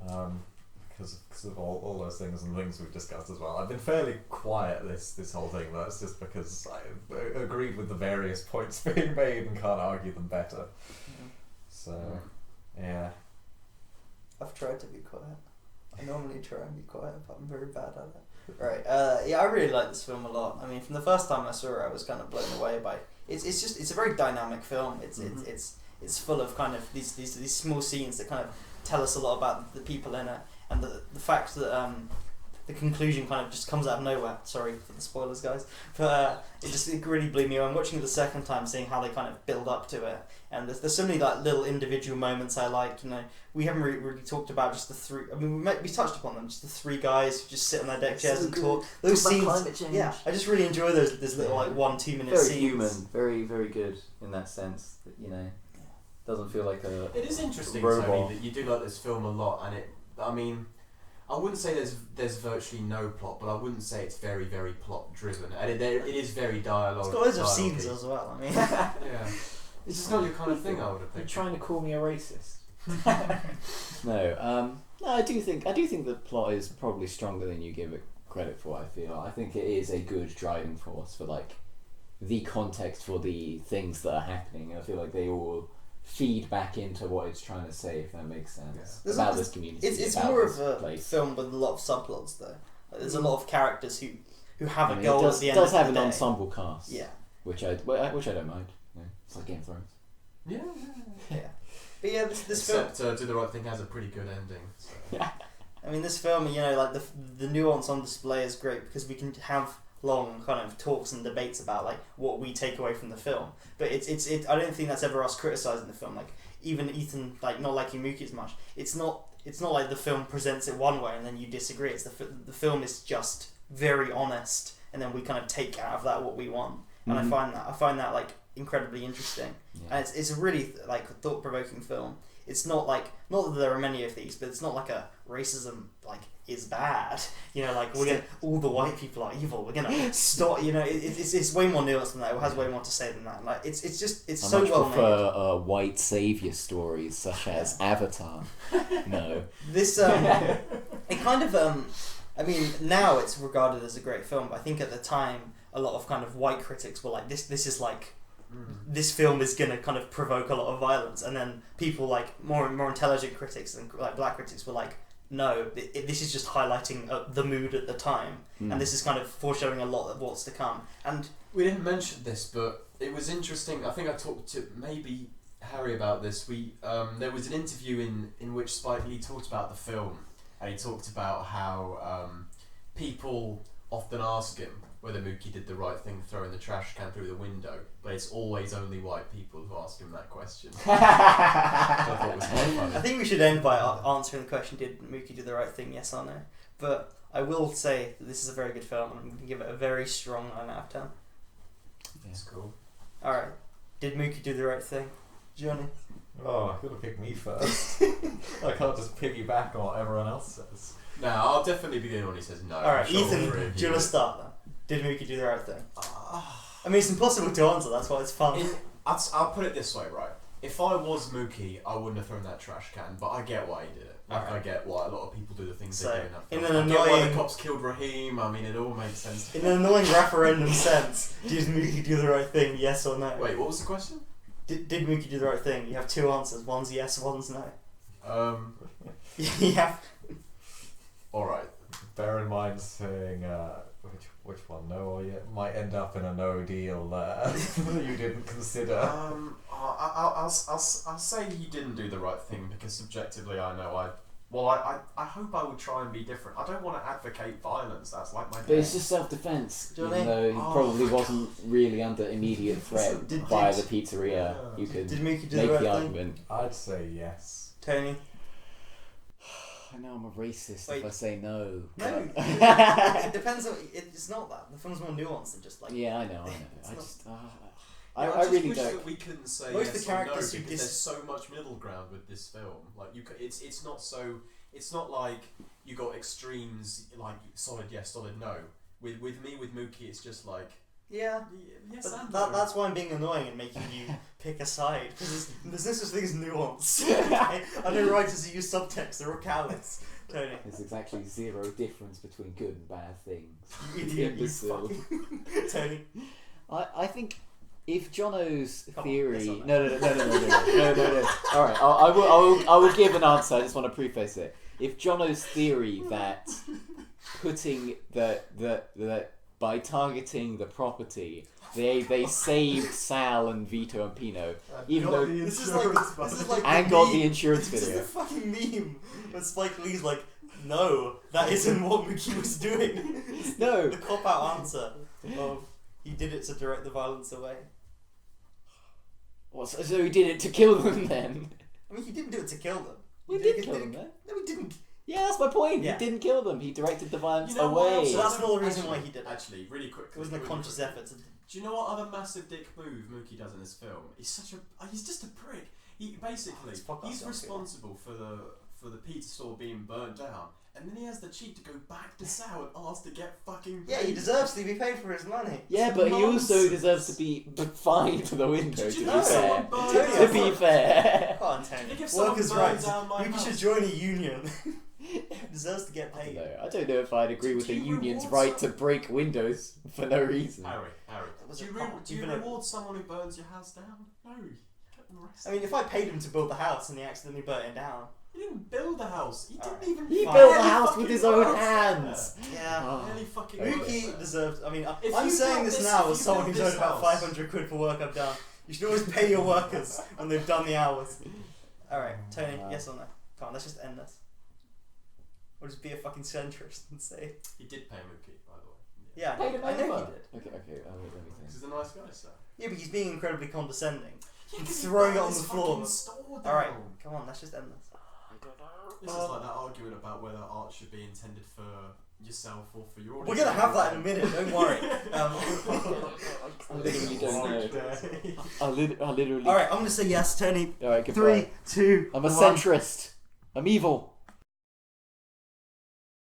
9. Because of all those things and things we've discussed as well. I've been fairly quiet this whole thing, but that's just because I agreed with the various points being made and can't argue them better. So, yeah. I've tried to be quiet. I normally try and be quiet, but I'm very bad at it. Right. I really like this film a lot. I mean, from the first time I saw it, I was kind of blown away by it. It's a very dynamic film. It's full of kind of these small scenes that kind of tell us a lot about the people in it, and the fact that the conclusion kind of just comes out of nowhere. Sorry for the spoilers, guys, but it really blew me away. I'm watching it the second time, seeing how they kind of build up to it, and there's so many like little individual moments I liked. You know, we haven't really talked about just the three. I mean, we touched upon them, just the three guys who just sit on their deck chairs and talk. Those scenes, yeah, I just really enjoy those little like 1-2 minute scenes. Very human, very very good in that sense. That, you know, doesn't feel like a. It is interesting, robot. Tony, that you do like this film a lot, and I mean, I wouldn't say there's virtually no plot, but I wouldn't say it's very very plot driven, and it is very dialogue. It's got loads of scenes as well. I mean, yeah, it's just not your kind of thing. I would have You're picked. trying to call me a racist? No, I do think the plot is probably stronger than you give it credit for. I think it is a good driving force for like the context for the things that are happening, and I feel like they all feed back into what it's trying to say, if that makes sense. Yeah. About this community. It's about more this of a place. film with a lot of subplots, though. Like, there's a lot of characters who have a I mean, goal it at the end does of the have an day. ensemble cast. Yeah. Which I don't mind. You know, it's like Game of Thrones. Yeah. Yeah. But yeah, this film. Except Do the Right Thing has a pretty good ending. So. I mean, this film, you know, like the nuance on display is great because we can have long kind of talks and debates about like what we take away from the film. But it's I don't think that's ever us criticising the film. Like even Ethan like not liking Mookie as much. It's not like the film presents it one way and then you disagree. It's the film is just very honest, and then we kind of take out of that what we want. And I find that like incredibly interesting. Yeah. And it's a really like thought provoking film. It's not that there are many of these, but it's not like a racism like is bad. You know, like all the white people are evil. We're gonna stop. You know, it's way more nuanced than that. It has way more to say than that. Like it's so much well made. prefer white saviour stories such as Avatar. No. This it kind of I mean now it's regarded as a great film, but I think at the time a lot of kind of white critics were like this is like. This film is going to kind of provoke a lot of violence, and then people like more intelligent critics and like black critics were like, no, this is just highlighting the mood at the time, and this is kind of foreshadowing a lot of what's to come. And we didn't mention this, but it was interesting. I think I talked to maybe Harry about this. There was an interview in which Spike Lee talked about the film, and he talked about how people often ask him whether Mookie did the right thing throwing the trash can through the window, but it's always only white people who ask him that question. I thought was quite funny. I think we should end by answering the question, did Mookie do the right thing, yes or no? But I will say that this is a very good film, and I'm going to give it a very strong 9 out of 10. That's cool. Alright, did Mookie do the right thing? Johnny? Oh, you've got to pick me first. I can't just piggyback on what everyone else says. No, I'll definitely be the only one who says no. Alright, I'm sure Ethan, all three of do you you want to start then? Did Mookie do the right thing? I mean, it's impossible to answer, that's why it's fun. I'll put it this way, right? If I was Mookie, I wouldn't have thrown that trash can, but I get why he did it. Like, Alright. I get why a lot of people do the things So, they do in that in film. an I get why annoying- the cops killed Raheem. I mean, it all makes sense. In an annoying referendum sense, did Mookie do the right thing, yes or no? Wait, what was the question? Did Mookie do the right thing? You have two answers. One's yes, one's no. Yeah. All right. Bear in mind saying which one no or yeah might end up in a no deal that you didn't consider. I'll say he didn't do the right thing because subjectively I know I hope I would try and be different. I don't want to advocate violence. That's like my. But it's just self-defense. Do you know Even what I though he probably wasn't really under immediate threat Did- by did- the pizzeria, you could Did Mookie do make the right the thing? argument. I'd say yes. Tony? I know I'm a racist Wait. if I say no. No. but- It depends on... It's not that. The film's more nuanced than just like... Yeah, I know. It's I not- just. I I just really wish don't. that we couldn't say Most of yes the characters or who no because there's so much middle ground with this film. Like it's not so. It's not like you got extremes like solid yes, solid no. With Mookie, it's just like Yeah. yes But and no. that's why I'm being annoying and making you pick a side. Because there's no such thing as nuance. Okay? I know writers who use subtext. They're all callous. Tony. There's exactly zero difference between good and bad things. You idiot. You Imbecile. fucking... Tony. I think if Jono's Come on, theory, yes or no. All right, I will give an answer. I just want to preface it. If Jono's theory that putting the by targeting the property, they saved Sal and Vito and Pino, even though This is like and the got meme. the insurance This is video. the fucking meme when Spike Lee's like, no, that isn't what Mookie was doing. No. The cop-out answer of he did it to direct the violence away. What, so he did it to kill them then? I mean, he didn't do it to kill them. He did kill them then. No, he didn't. Yeah, that's my point. Yeah. He didn't kill them. He directed the violence You know what away. else? So that's not the reason why he did it. Actually, really quickly. It wasn't a really conscious quickly. effort to... Do you know what other massive dick move Mookie does in this film? He's just a prick. He basically This podcast he's sounds responsible for the pizza store being burnt down, and then he has the cheek to go back to Sal and ask to get fucking. Yeah, he paid. deserves to be paid for his money. Yeah, It's but he also nonsense. deserves to be fined to the window. Did To you be know fair. someone burned Tony, down- To be fair. Come on, Did Tony. you give someone Workers' burned rights. down my Mookie should house? join a union. He deserves to get I don't paid. know. I don't know if I'd agree with Do the you union's reward right to break windows for no reason. Harry, Was do it you, fun? do you You've been a- reward someone who burns your house down? No, you get them arrested. I mean, if I paid him to build the house and he accidentally burnt it down... He didn't build the house. He didn't Alright. even. He Fine. built the barely house fucking with his own works hands. Yeah. Oh. Barely fucking Okay. works Mookie there. deserves... I mean, If I'm you saying build this this- now if as you someone build who's owed this about house- 500 quid for work I've done. You should always pay your workers when they've done the hours. Alright, Tony, yes or no? Come on, let's just end this. Or just be a fucking centrist and say... He did pay Mookie, by the way. Yeah, Paid him I know over. he did. Okay. Let me This think. is a nice guy, sir. Yeah, but he's being incredibly condescending. Yeah, And 'cause he throwing it burned on the his floor. fucking store down. Alright, come on, let's just end this. I don't know. This is like that argument about whether art should be intended for yourself or for your audience. We're gonna have that in a minute, don't worry. I literally don't know. I literally. Alright, I'm gonna say yes, Tony. Alright, goodbye. 3, 2, I'm a 1. centrist. I'm evil.